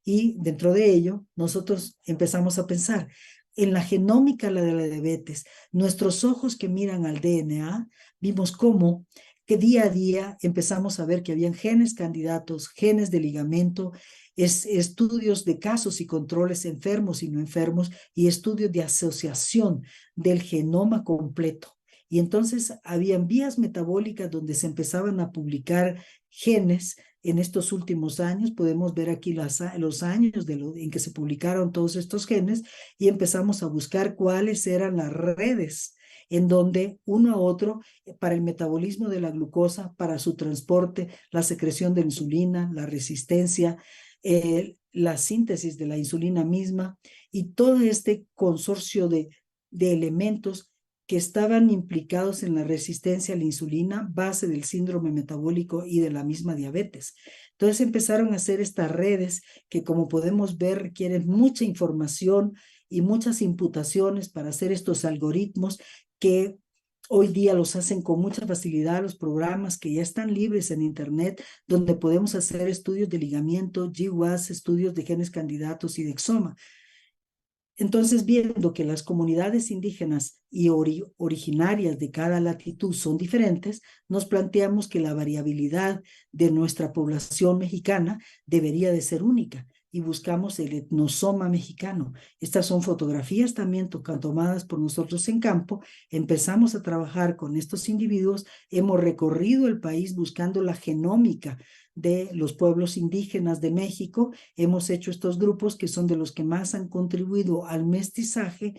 Y dentro de ello, nosotros empezamos a pensar en la genómica de la diabetes. Nuestros ojos que miran al DNA, vimos cómo que día a día empezamos a ver que habían genes candidatos, genes de ligamento, estudios de casos y controles enfermos y no enfermos, y estudios de asociación del genoma completo. Y entonces habían vías metabólicas donde se empezaban a publicar genes. En estos últimos años podemos ver aquí los años en que se publicaron todos estos genes y empezamos a buscar cuáles eran las redes en donde uno a otro, para el metabolismo de la glucosa, para su transporte, la secreción de insulina, la resistencia, la síntesis de la insulina misma y todo este consorcio de elementos que estaban implicados en la resistencia a la insulina, base del síndrome metabólico y de la misma diabetes. Entonces empezaron a hacer estas redes que, como podemos ver, requieren mucha información y muchas imputaciones para hacer estos algoritmos que hoy día los hacen con mucha facilidad los programas que ya están libres en Internet, donde podemos hacer estudios de ligamiento, GWAS, estudios de genes candidatos y de exoma. Entonces, viendo que las comunidades indígenas y originarias de cada latitud son diferentes, nos planteamos que la variabilidad de nuestra población mexicana debería de ser única y buscamos el etnosoma mexicano. Estas son fotografías también tomadas por nosotros en campo. Empezamos a trabajar con estos individuos, hemos recorrido el país buscando la genómica de los pueblos indígenas de México. Hemos hecho estos grupos que son de los que más han contribuido al mestizaje,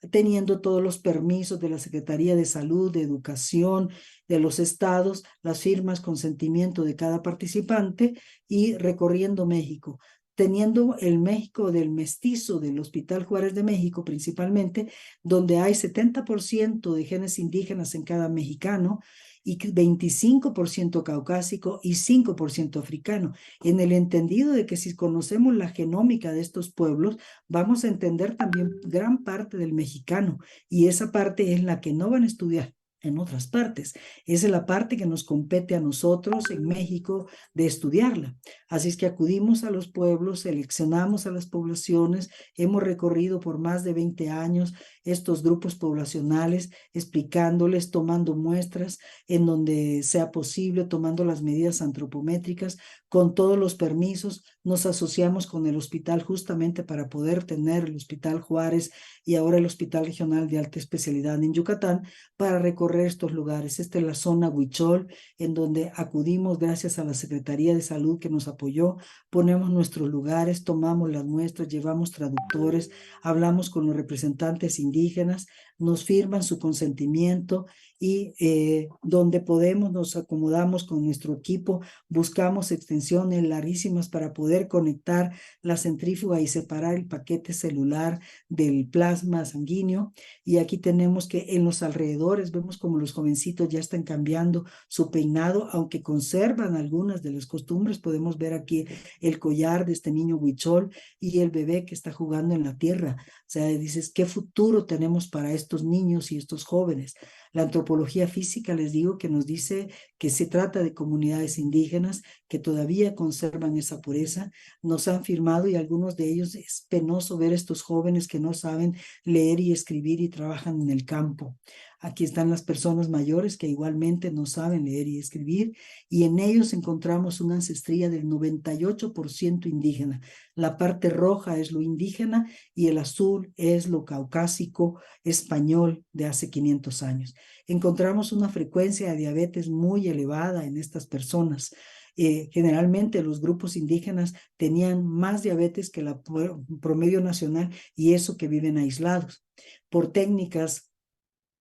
teniendo todos los permisos de la Secretaría de Salud, de Educación, de los estados, las firmas, consentimiento de cada participante y recorriendo México, teniendo el México del mestizo del Hospital Juárez de México principalmente, donde hay 70% de genes indígenas en cada mexicano y 25% caucásico y 5% africano, en el entendido de que si conocemos la genómica de estos pueblos, vamos a entender también gran parte del mexicano, y esa parte es la que no van a estudiar en otras partes. Esa es la parte que nos compete a nosotros en México de estudiarla. Así es que acudimos a los pueblos, seleccionamos a las poblaciones, hemos recorrido por más de 20 años estos grupos poblacionales, explicándoles, tomando muestras en donde sea posible, tomando las medidas antropométricas, con todos los permisos. Nos asociamos con el hospital justamente para poder tener el Hospital Juárez y ahora el Hospital Regional de Alta Especialidad en Yucatán para recorrer estos lugares. Esta es la zona Huichol, en donde acudimos gracias a la Secretaría de Salud que nos apoyó, ponemos nuestros lugares, tomamos las muestras, llevamos traductores, hablamos con los representantes indígenas, nos firman su consentimiento y donde podemos nos acomodamos con nuestro equipo, buscamos extensiones larguísimas para poder conectar la centrífuga y separar el paquete celular del plasma sanguíneo. Y aquí tenemos que en los alrededores vemos como los jovencitos ya están cambiando su peinado, aunque conservan algunas de las costumbres. Podemos ver aquí el collar de este niño huichol y el bebé que está jugando en la tierra. O sea, dices, ¿qué futuro tenemos para estos niños y estos jóvenes? La antropología física, les digo, que nos dice que se trata de comunidades indígenas que todavía conservan esa pureza. Nos han firmado y algunos de ellos es penoso ver estos jóvenes que no saben leer y escribir y trabajan en el campo. Aquí están las personas mayores que igualmente no saben leer y escribir, y en ellos encontramos una ancestría del 98% indígena. La parte roja es lo indígena y el azul es lo caucásico español de hace 500 años. Encontramos una frecuencia de diabetes muy elevada en estas personas. Generalmente los grupos indígenas tenían más diabetes que la promedio nacional, y eso que viven aislados. Por técnicas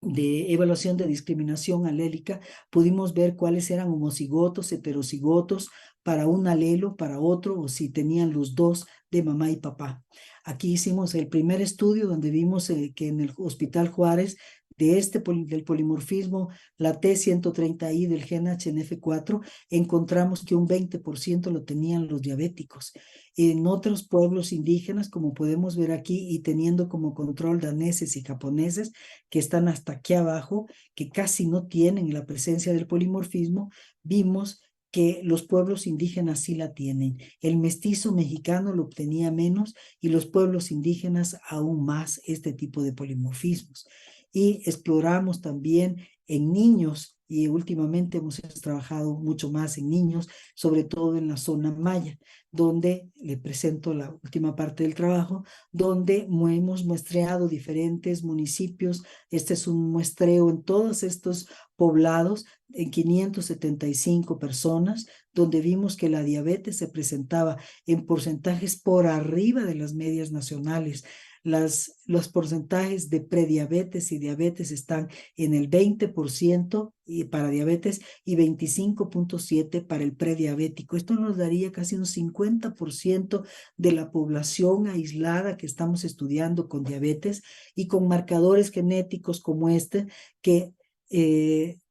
de evaluación de discriminación alélica, pudimos ver cuáles eran homocigotos, heterocigotos para un alelo, para otro, o si tenían los dos de mamá y papá. Aquí hicimos el primer estudio donde vimos que en el Hospital Juárez del polimorfismo, la T130I del gen HNF4, encontramos que un 20% lo tenían los diabéticos. En otros pueblos indígenas, como podemos ver aquí, y teniendo como control daneses y japoneses, que están hasta aquí abajo, que casi no tienen la presencia del polimorfismo, vimos que los pueblos indígenas sí la tienen. El mestizo mexicano lo obtenía menos y los pueblos indígenas aún más este tipo de polimorfismos. Y exploramos también en niños, y últimamente hemos trabajado mucho más en niños, sobre todo en la zona maya, donde le presento la última parte del trabajo, donde hemos muestreado diferentes municipios. Este es un muestreo en todos estos poblados, en 575 personas, donde vimos que la diabetes se presentaba en porcentajes por arriba de las medias nacionales. Los porcentajes de prediabetes y diabetes están en el 20% para diabetes y 25.7% para el prediabético. Esto nos daría casi un 50% de la población aislada que estamos estudiando con diabetes y con marcadores genéticos como este, que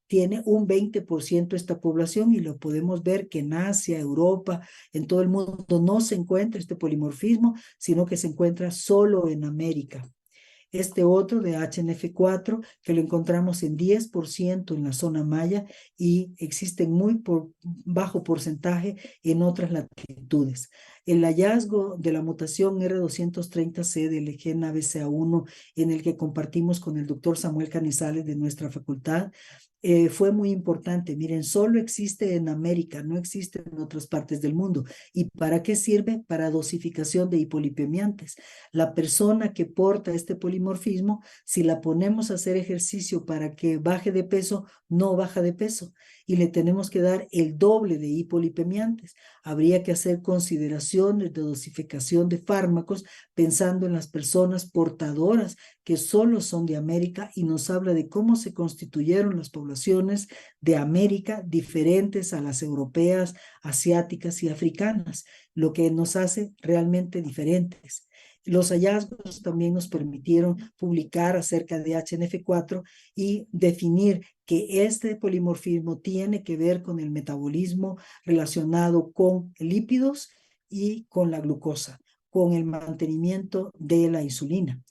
tiene un 20% esta población, y lo podemos ver que en Asia, Europa, en todo el mundo no se encuentra este polimorfismo, sino que se encuentra solo en América. Este otro de HNF4, que lo encontramos en 10% en la zona maya y existe muy bajo porcentaje en otras latitudes. El hallazgo de la mutación R230C del gen ABCA1, en el que compartimos con el doctor Samuel Canizales de nuestra facultad, fue muy importante. Miren, solo existe en América, no existe en otras partes del mundo. ¿Y para qué sirve? Para dosificación de hipolipemiantes. La persona que porta este polimorfismo, si la ponemos a hacer ejercicio para que baje de peso, no baja de peso, y le tenemos que dar el doble de hipolipemiantes. Habría que hacer consideraciones de dosificación de fármacos pensando en las personas portadoras que solo son de América, y nos habla de cómo se constituyeron las poblaciones de América diferentes a las europeas, asiáticas y africanas, lo que nos hace realmente diferentes. Los hallazgos también nos permitieron publicar acerca de HNF4 y definir que este polimorfismo tiene que ver con el metabolismo relacionado con lípidos y con la glucosa, con el mantenimiento de la insulina.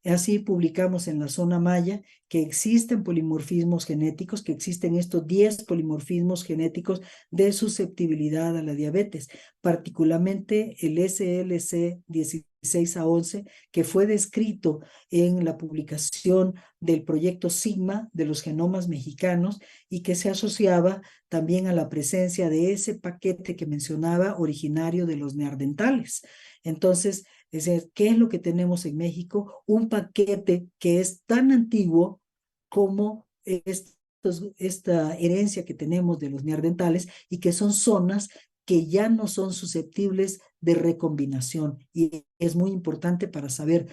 Así publicamos en la zona maya que existen polimorfismos genéticos, que existen estos 10 polimorfismos genéticos de susceptibilidad a la diabetes, particularmente el SLC16A11, que fue descrito en la publicación del proyecto Sigma de los genomas mexicanos y que se asociaba también a la presencia de ese paquete que mencionaba originario de los neandertales. Entonces, es decir, ¿qué es lo que tenemos en México? Un paquete que es tan antiguo como esta herencia que tenemos de los neandertales, y que son zonas que ya no son susceptibles de recombinación. Y es muy importante para saber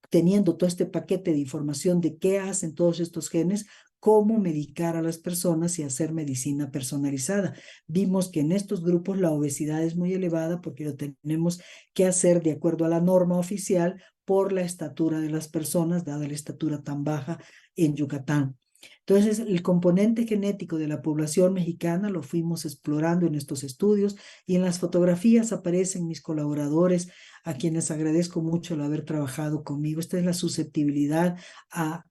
teniendo todo este paquete de información de qué hacen todos estos genes, cómo medicar a las personas y hacer medicina personalizada. Vimos que en estos grupos la obesidad es muy elevada porque lo tenemos que hacer de acuerdo a la norma oficial por la estatura de las personas, dada la estatura tan baja en Yucatán. Entonces, el componente genético de la población mexicana lo fuimos explorando en estos estudios y en las fotografías aparecen mis colaboradores, a quienes agradezco mucho el haber trabajado conmigo. Esta es la susceptibilidad a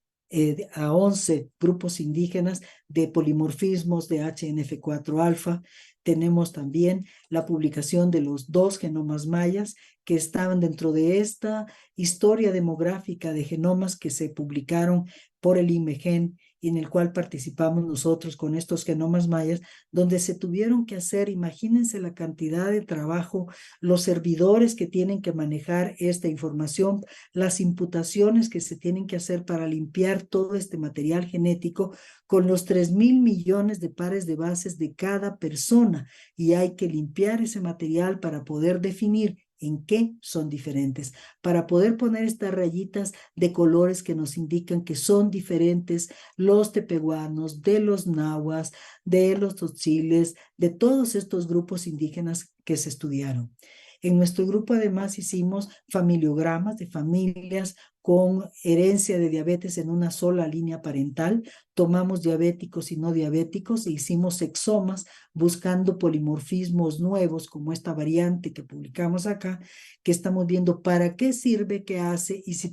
11 grupos indígenas de polimorfismos de HNF4 alfa. Tenemos también la publicación de los 2 genomas mayas que estaban dentro de esta historia demográfica de genomas que se publicaron por el INMEGEN y en el cual participamos nosotros con estos genomas mayas, donde se tuvieron que hacer, imagínense la cantidad de trabajo, los servidores que tienen que manejar esta información, las imputaciones que se tienen que hacer para limpiar todo este material genético con los 3.000 millones de pares de bases de cada persona, y hay que limpiar ese material para poder definir en qué son diferentes, para poder poner estas rayitas de colores que nos indican que son diferentes los tepehuanos, de los nahuas, de los tzotziles, de todos estos grupos indígenas que se estudiaron. En nuestro grupo además hicimos familiogramas de familias con herencia de diabetes en una sola línea parental. Tomamos diabéticos y no diabéticos e hicimos exomas buscando polimorfismos nuevos como esta variante que publicamos acá, que estamos viendo para qué sirve, qué hace y si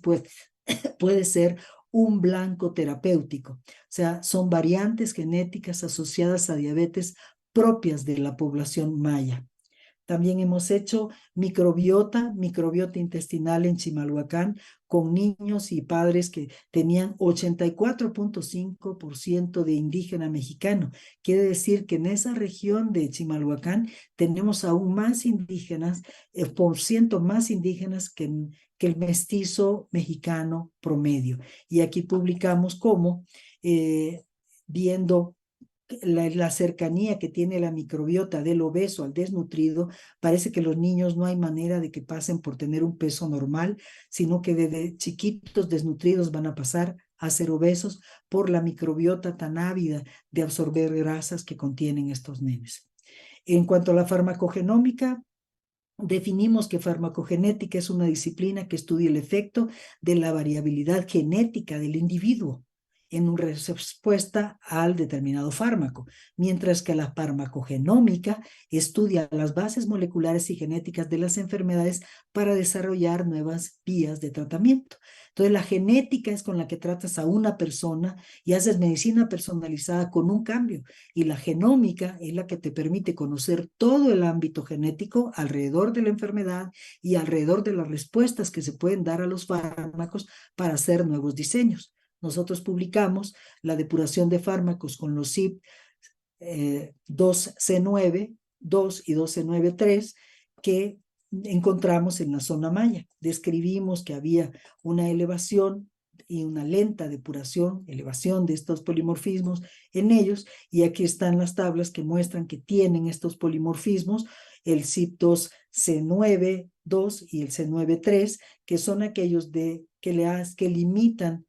puede ser un blanco terapéutico. O sea, son variantes genéticas asociadas a diabetes propias de la población maya. También hemos hecho microbiota intestinal en Chimalhuacán con niños y padres que tenían 84.5% de indígena mexicano. Quiere decir que en esa región de Chimalhuacán tenemos aún más indígenas, por ciento más indígenas que el mestizo mexicano promedio. Y aquí publicamos cómo, viendo la cercanía que tiene la microbiota del obeso al desnutrido, parece que los niños no hay manera de que pasen por tener un peso normal, sino que desde chiquitos desnutridos van a pasar a ser obesos por la microbiota tan ávida de absorber grasas que contienen estos nenes. En cuanto a la farmacogenómica, definimos que farmacogenética es una disciplina que estudia el efecto de la variabilidad genética del individuo en una respuesta al determinado fármaco, mientras que la farmacogenómica estudia las bases moleculares y genéticas de las enfermedades para desarrollar nuevas vías de tratamiento. Entonces, la genética es con la que tratas a una persona y haces medicina personalizada con un cambio, y la genómica es la que te permite conocer todo el ámbito genético alrededor de la enfermedad y alrededor de las respuestas que se pueden dar a los fármacos para hacer nuevos diseños. Nosotros publicamos la depuración de fármacos con los CYP 2C9, 2 y 2C9-3 que encontramos en la zona maya. Describimos que había una elevación y una lenta elevación de estos polimorfismos en ellos, y aquí están las tablas que muestran que tienen estos polimorfismos, el CYP2C9, 2 y el C9-3, que son aquellos que limitan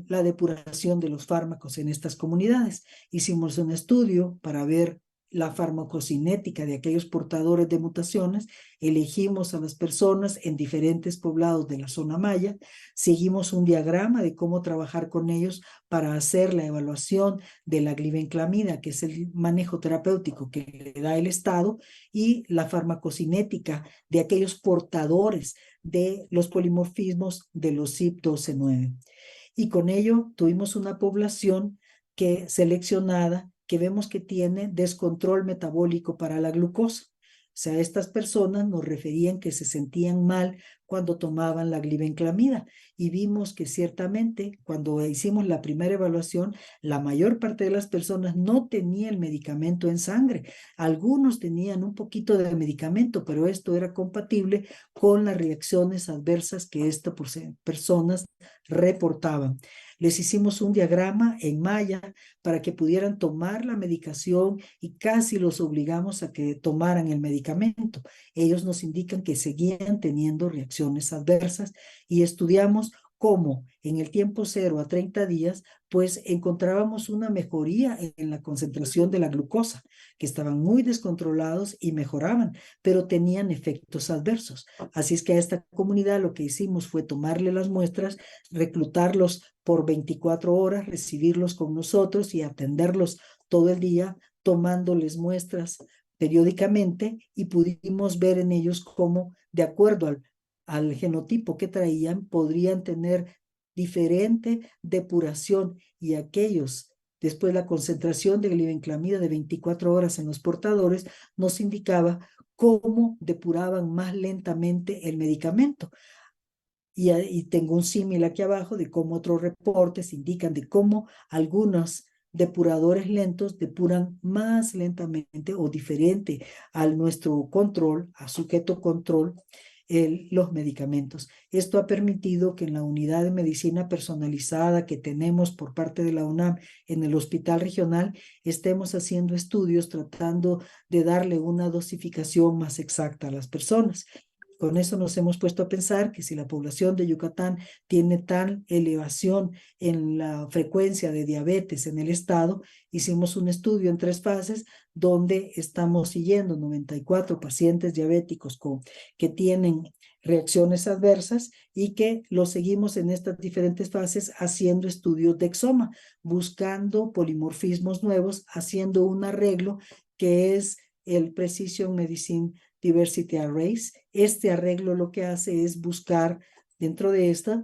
la depuración de los fármacos en estas comunidades. Hicimos un estudio para ver la farmacocinética de aquellos portadores de mutaciones, elegimos a las personas en diferentes poblados de la zona maya, seguimos un diagrama de cómo trabajar con ellos para hacer la evaluación de la glibenclamida, que es el manejo terapéutico que le da el Estado, y la farmacocinética de aquellos portadores de los polimorfismos de los CYP12-9. Y con ello tuvimos una población seleccionada que vemos que tiene descontrol metabólico para la glucosa. O sea, estas personas nos referían que se sentían mal cuando tomaban la glibenclamida, y vimos que ciertamente cuando hicimos la primera evaluación, la mayor parte de las personas no tenía el medicamento en sangre. Algunos tenían un poquito de medicamento, pero esto era compatible con las reacciones adversas que estas personas reportaban. Les hicimos un diagrama en malla para que pudieran tomar la medicación y casi los obligamos a que tomaran el medicamento. Ellos nos indican que seguían teniendo reacciones adversas y estudiamos cómo en el tiempo 0 a 30 días, pues encontrábamos una mejoría en la concentración de la glucosa, que estaban muy descontrolados y mejoraban, pero tenían efectos adversos. Así es que a esta comunidad lo que hicimos fue tomarle las muestras, reclutarlos por 24 horas, recibirlos con nosotros y atenderlos todo el día, tomándoles muestras periódicamente, y pudimos ver en ellos cómo, de acuerdo al genotipo que traían, podrían tener diferente depuración, y aquellos, después la concentración de glibenclamida de 24 horas en los portadores nos indicaba cómo depuraban más lentamente el medicamento. Y tengo un símil aquí abajo de cómo otros reportes indican de cómo algunos depuradores lentos depuran más lentamente o diferente al nuestro control, a sujeto control, los medicamentos. Esto ha permitido que en la unidad de medicina personalizada que tenemos por parte de la UNAM en el hospital regional estemos haciendo estudios tratando de darle una dosificación más exacta a las personas. Con eso nos hemos puesto a pensar que si la población de Yucatán tiene tal elevación en la frecuencia de diabetes en el estado, hicimos un estudio en 3 fases donde estamos siguiendo 94 pacientes diabéticos que tienen reacciones adversas y que los seguimos en estas diferentes fases haciendo estudios de exoma, buscando polimorfismos nuevos, haciendo un arreglo que es el Precision Medicine Diversity Arrays. Este arreglo lo que hace es buscar dentro de esta,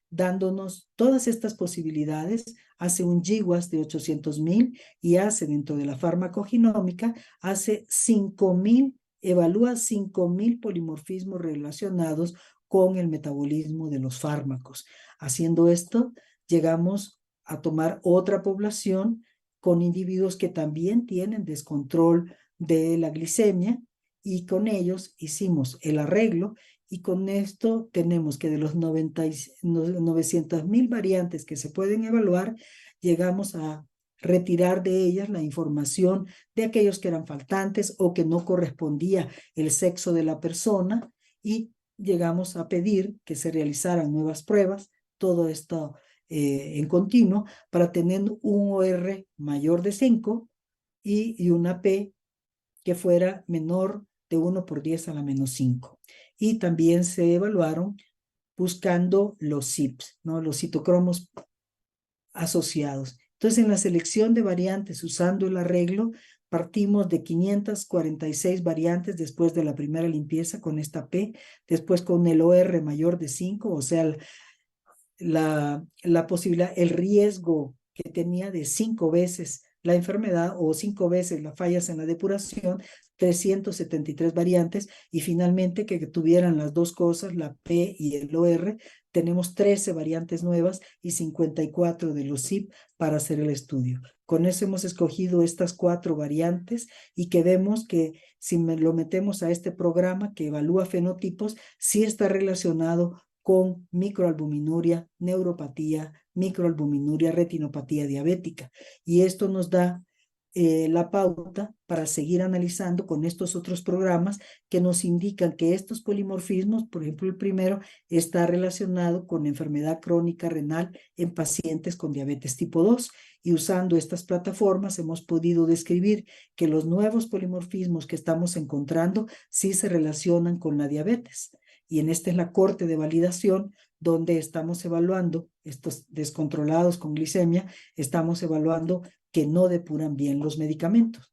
dándonos todas estas posibilidades, hace un GWAS de 800,000 y hace dentro de la farmacogenómica, hace 5,000, evalúa 5,000 polimorfismos relacionados con el metabolismo de los fármacos. Haciendo esto, llegamos a tomar otra población con individuos que también tienen descontrol de la glicemia, y con ellos hicimos el arreglo, y con esto tenemos que de los 900,000 variantes que se pueden evaluar, llegamos a retirar de ellas la información de aquellos que eran faltantes o que no correspondía el sexo de la persona, y llegamos a pedir que se realizaran nuevas pruebas, todo esto en continuo, para tener un OR mayor de 5 y una P que fuera menor de 1 por 10 a la menos 5. Y también se evaluaron buscando los CIPs, ¿no? Los citocromos asociados. Entonces, en la selección de variantes usando el arreglo, partimos de 546 variantes después de la primera limpieza con esta P, después con el OR mayor de 5, o sea, la posibilidad, el riesgo que tenía de 5 veces la enfermedad o 5 veces las fallas en la depuración, 373 variantes, y finalmente que tuvieran las dos cosas, la P y el OR, tenemos 13 variantes nuevas y 54 de los CIP para hacer el estudio. Con eso hemos escogido estas 4 variantes y que vemos que si lo metemos a este programa que evalúa fenotipos, sí está relacionado con microalbuminuria, neuropatía, microalbuminuria, retinopatía diabética. Y esto nos da la pauta para seguir analizando con estos otros programas que nos indican que estos polimorfismos, por ejemplo, el primero está relacionado con enfermedad crónica renal en pacientes con diabetes tipo 2. Y usando estas plataformas hemos podido describir que los nuevos polimorfismos que estamos encontrando sí se relacionan con la diabetes. Y en esta es la corte de validación donde estamos evaluando estos descontrolados con glicemia, estamos evaluando que no depuran bien los medicamentos.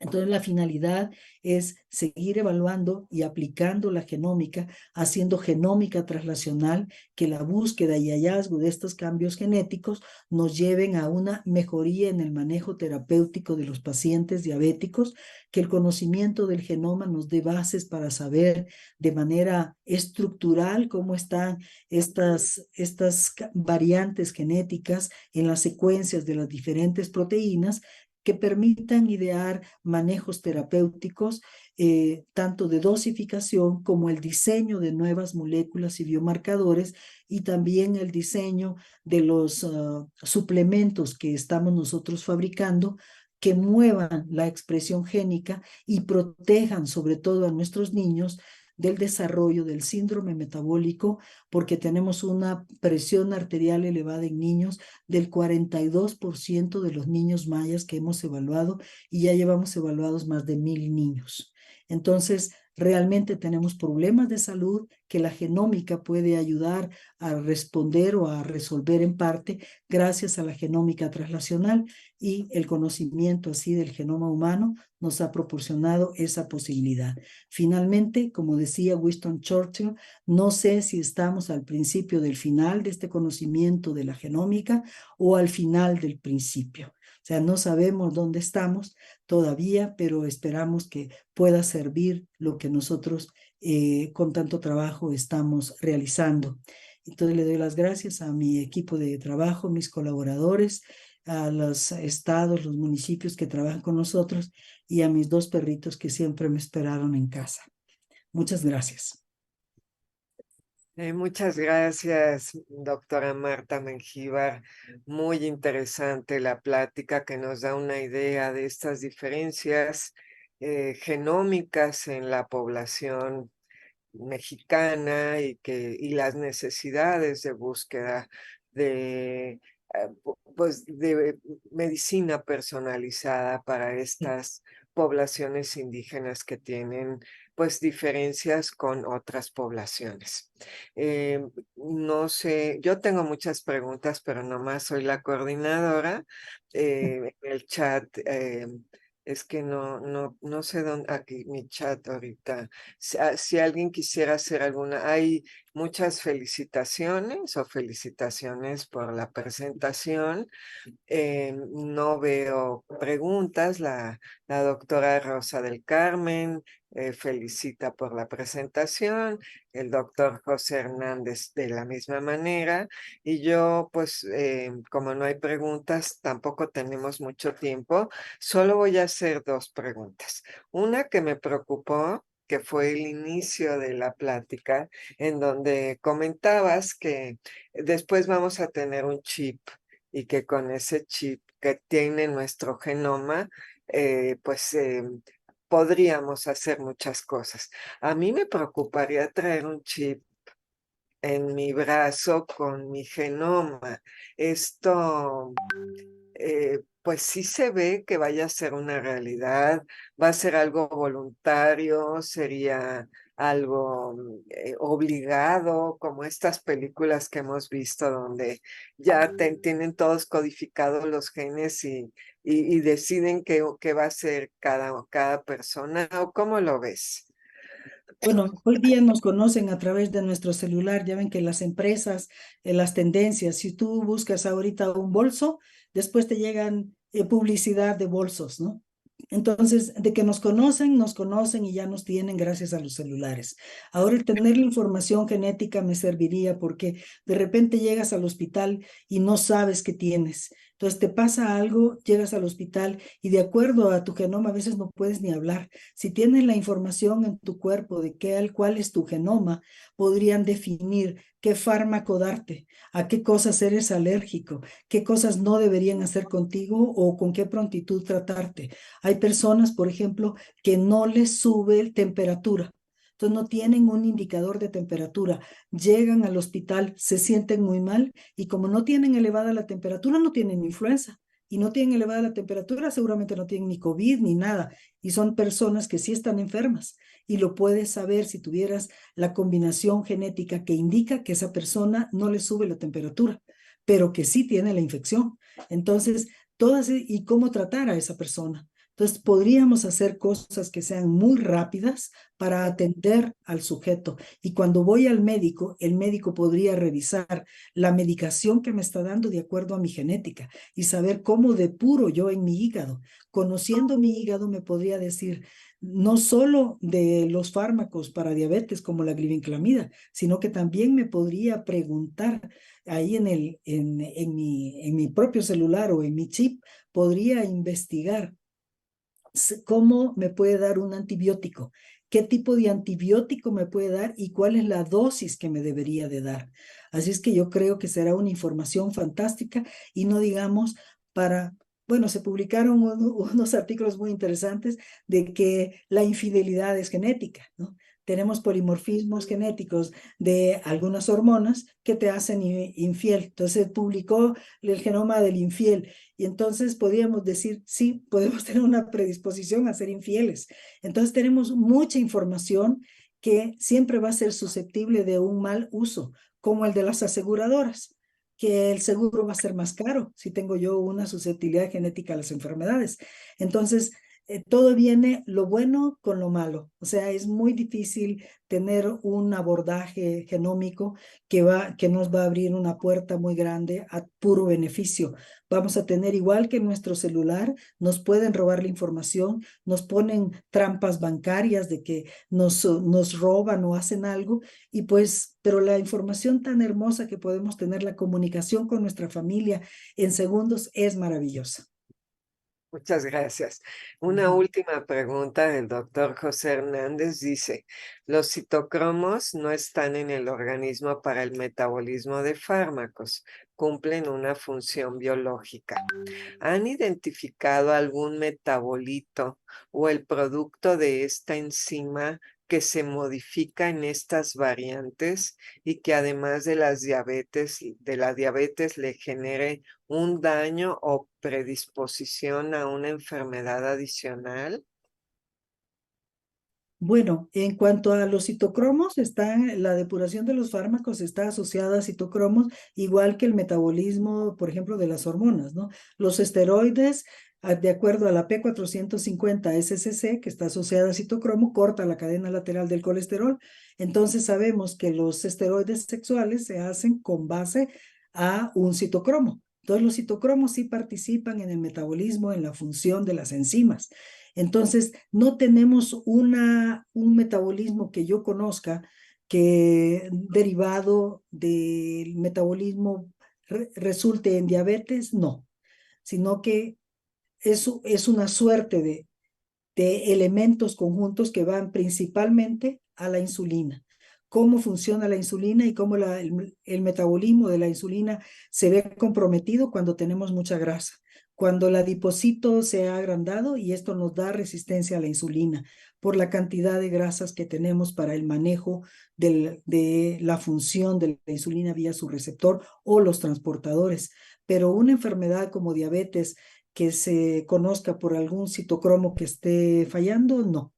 Entonces, la finalidad es seguir evaluando y aplicando la genómica, haciendo genómica translacional, que la búsqueda y hallazgo de estos cambios genéticos nos lleven a una mejoría en el manejo terapéutico de los pacientes diabéticos, que el conocimiento del genoma nos dé bases para saber de manera estructural cómo están estas variantes genéticas en las secuencias de las diferentes proteínas, que permitan idear manejos terapéuticos, tanto de dosificación como el diseño de nuevas moléculas y biomarcadores, y también el diseño de los suplementos que estamos nosotros fabricando, que muevan la expresión génica y protejan sobre todo a nuestros niños del desarrollo del síndrome metabólico, porque tenemos una presión arterial elevada en niños del 42% de los niños mayas que hemos evaluado, y ya llevamos evaluados más de 1,000 niños. Entonces, realmente tenemos problemas de salud que la genómica puede ayudar a responder o a resolver en parte gracias a la genómica translacional, y el conocimiento así del genoma humano nos ha proporcionado esa posibilidad. Finalmente, como decía Winston Churchill, no sé si estamos al principio del final de este conocimiento de la genómica o al final del principio. O sea, no sabemos dónde estamos todavía, pero esperamos que pueda servir lo que nosotros con tanto trabajo estamos realizando. Entonces le doy las gracias a mi equipo de trabajo, mis colaboradores, a los estados, los municipios que trabajan con nosotros, y a mis 2 perritos que siempre me esperaron en casa. Muchas gracias. Muchas gracias, doctora Marta Mengíbar. Muy interesante la plática, que nos da una idea de estas diferencias genómicas en la población mexicana, y las necesidades de búsqueda de, pues, de medicina personalizada para estas poblaciones indígenas que tienen pues diferencias con otras poblaciones. No sé, yo tengo muchas preguntas, pero nomás soy la coordinadora. En el chat, es que no sé dónde, aquí mi chat ahorita. Si alguien quisiera hacer alguna, hay muchas felicitaciones por la presentación. No veo preguntas. La doctora Rosa del Carmen felicita por la presentación, el doctor José Hernández de la misma manera, y yo, pues, como no hay preguntas, tampoco tenemos mucho tiempo, solo voy a hacer 2 preguntas. Una que me preocupó, que fue el inicio de la plática, en donde comentabas que después vamos a tener un chip, y que con ese chip que tiene nuestro genoma, pues podríamos hacer muchas cosas. A mí me preocuparía traer un chip en mi brazo con mi genoma. Esto, pues sí se ve que vaya a ser una realidad, va a ser algo voluntario, sería algo obligado, como estas películas que hemos visto donde ya tienen todos codificados los genes, y deciden qué va a ser cada persona, ¿o cómo lo ves? Bueno, hoy día nos conocen a través de nuestro celular. Ya ven que las empresas, las tendencias, si tú buscas ahorita un bolso, después te llegan publicidad de bolsos, ¿no? Entonces, de que nos conocen y ya nos tienen gracias a los celulares. Ahora, el tener la información genética me serviría, porque de repente llegas al hospital y no sabes qué tienes. Entonces, te pasa algo, llegas al hospital y de acuerdo a tu genoma a veces no puedes ni hablar. Si tienes la información en tu cuerpo de cuál es tu genoma, podrían definir qué fármaco darte, a qué cosas eres alérgico, qué cosas no deberían hacer contigo o con qué prontitud tratarte. Hay personas, por ejemplo, que no les sube temperatura. Entonces no tienen un indicador de temperatura. Llegan al hospital, se sienten muy mal, y como no tienen elevada la temperatura, no tienen influenza. Y no tienen elevada la temperatura, seguramente no tienen ni COVID ni nada. Y son personas que sí están enfermas. Y lo puedes saber si tuvieras la combinación genética que indica que esa persona no le sube la temperatura, pero que sí tiene la infección. Entonces, y cómo tratar a esa persona. Entonces, podríamos hacer cosas que sean muy rápidas para atender al sujeto. Y cuando voy al médico, el médico podría revisar la medicación que me está dando de acuerdo a mi genética y saber cómo depuro yo en mi hígado. Conociendo mi hígado, me podría decir, no solo de los fármacos para diabetes como la glibenclamida, sino que también me podría preguntar ahí en mi propio celular o en mi chip, podría investigar cómo me puede dar un antibiótico, qué tipo de antibiótico me puede dar y cuál es la dosis que me debería de dar. Así es que yo creo que será una información fantástica y no digamos para, bueno, se publicaron unos artículos muy interesantes de que la infidelidad es genética, ¿no? Tenemos polimorfismos genéticos de algunas hormonas que te hacen infiel. Entonces se publicó el genoma del infiel y entonces podríamos decir, sí, podemos tener una predisposición a ser infieles. Entonces tenemos mucha información que siempre va a ser susceptible de un mal uso, como el de las aseguradoras, que el seguro va a ser más caro si tengo yo una susceptibilidad genética a las enfermedades. Entonces, todo viene lo bueno con lo malo. O sea, es muy difícil tener un abordaje genómico que nos va a abrir una puerta muy grande a puro beneficio. Vamos a tener igual que en nuestro celular, nos pueden robar la información, nos ponen trampas bancarias de que nos roban o hacen algo, y pues, pero la información tan hermosa que podemos tener, la comunicación con nuestra familia en segundos es maravillosa. Muchas gracias. Una última pregunta del doctor José Hernández dice, los citocromos no están en el organismo para el metabolismo de fármacos, cumplen una función biológica. ¿Han identificado algún metabolito o el producto de esta enzima que se modifica en estas variantes y que además de la diabetes le genere un daño o predisposición a una enfermedad adicional? Bueno, en cuanto a los citocromos, la depuración de los fármacos está asociada a citocromos, igual que el metabolismo, por ejemplo, de las hormonas, ¿no? Los esteroides, de acuerdo a la P450-SCC, que está asociada a citocromo, corta la cadena lateral del colesterol. Entonces sabemos que los esteroides sexuales se hacen con base a un citocromo. Entonces los citocromos sí participan en el metabolismo, en la función de las enzimas. Entonces, no tenemos un metabolismo que yo conozca que derivado del metabolismo resulte en diabetes, no, sino que eso es una suerte de elementos conjuntos que van principalmente a la insulina. Cómo funciona la insulina y cómo el metabolismo de la insulina se ve comprometido cuando tenemos mucha grasa, cuando el adipocito se ha agrandado y esto nos da resistencia a la insulina por la cantidad de grasas que tenemos para el manejo de la función de la insulina vía su receptor o los transportadores. Pero una enfermedad como diabetes que se conozca por algún citocromo que esté fallando, no.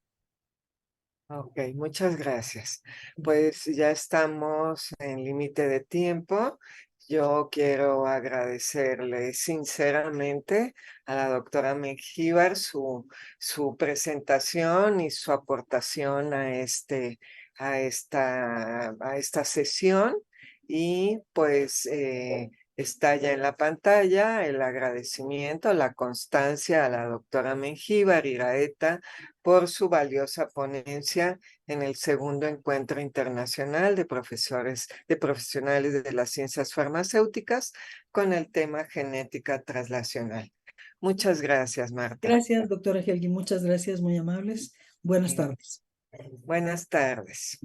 Ok, muchas gracias. Pues ya estamos en límite de tiempo. Yo quiero agradecerle sinceramente a la doctora Mengíbar su presentación y su aportación a esta sesión. Y pues está ya en la pantalla el agradecimiento, la constancia a la doctora Mengíbar Iraeta por su valiosa ponencia en el segundo encuentro internacional de profesionales de las ciencias farmacéuticas con el tema genética translacional. Muchas gracias, Marta. Gracias, doctora Helgi. Muchas gracias, muy amables. Buenas tardes. Buenas tardes.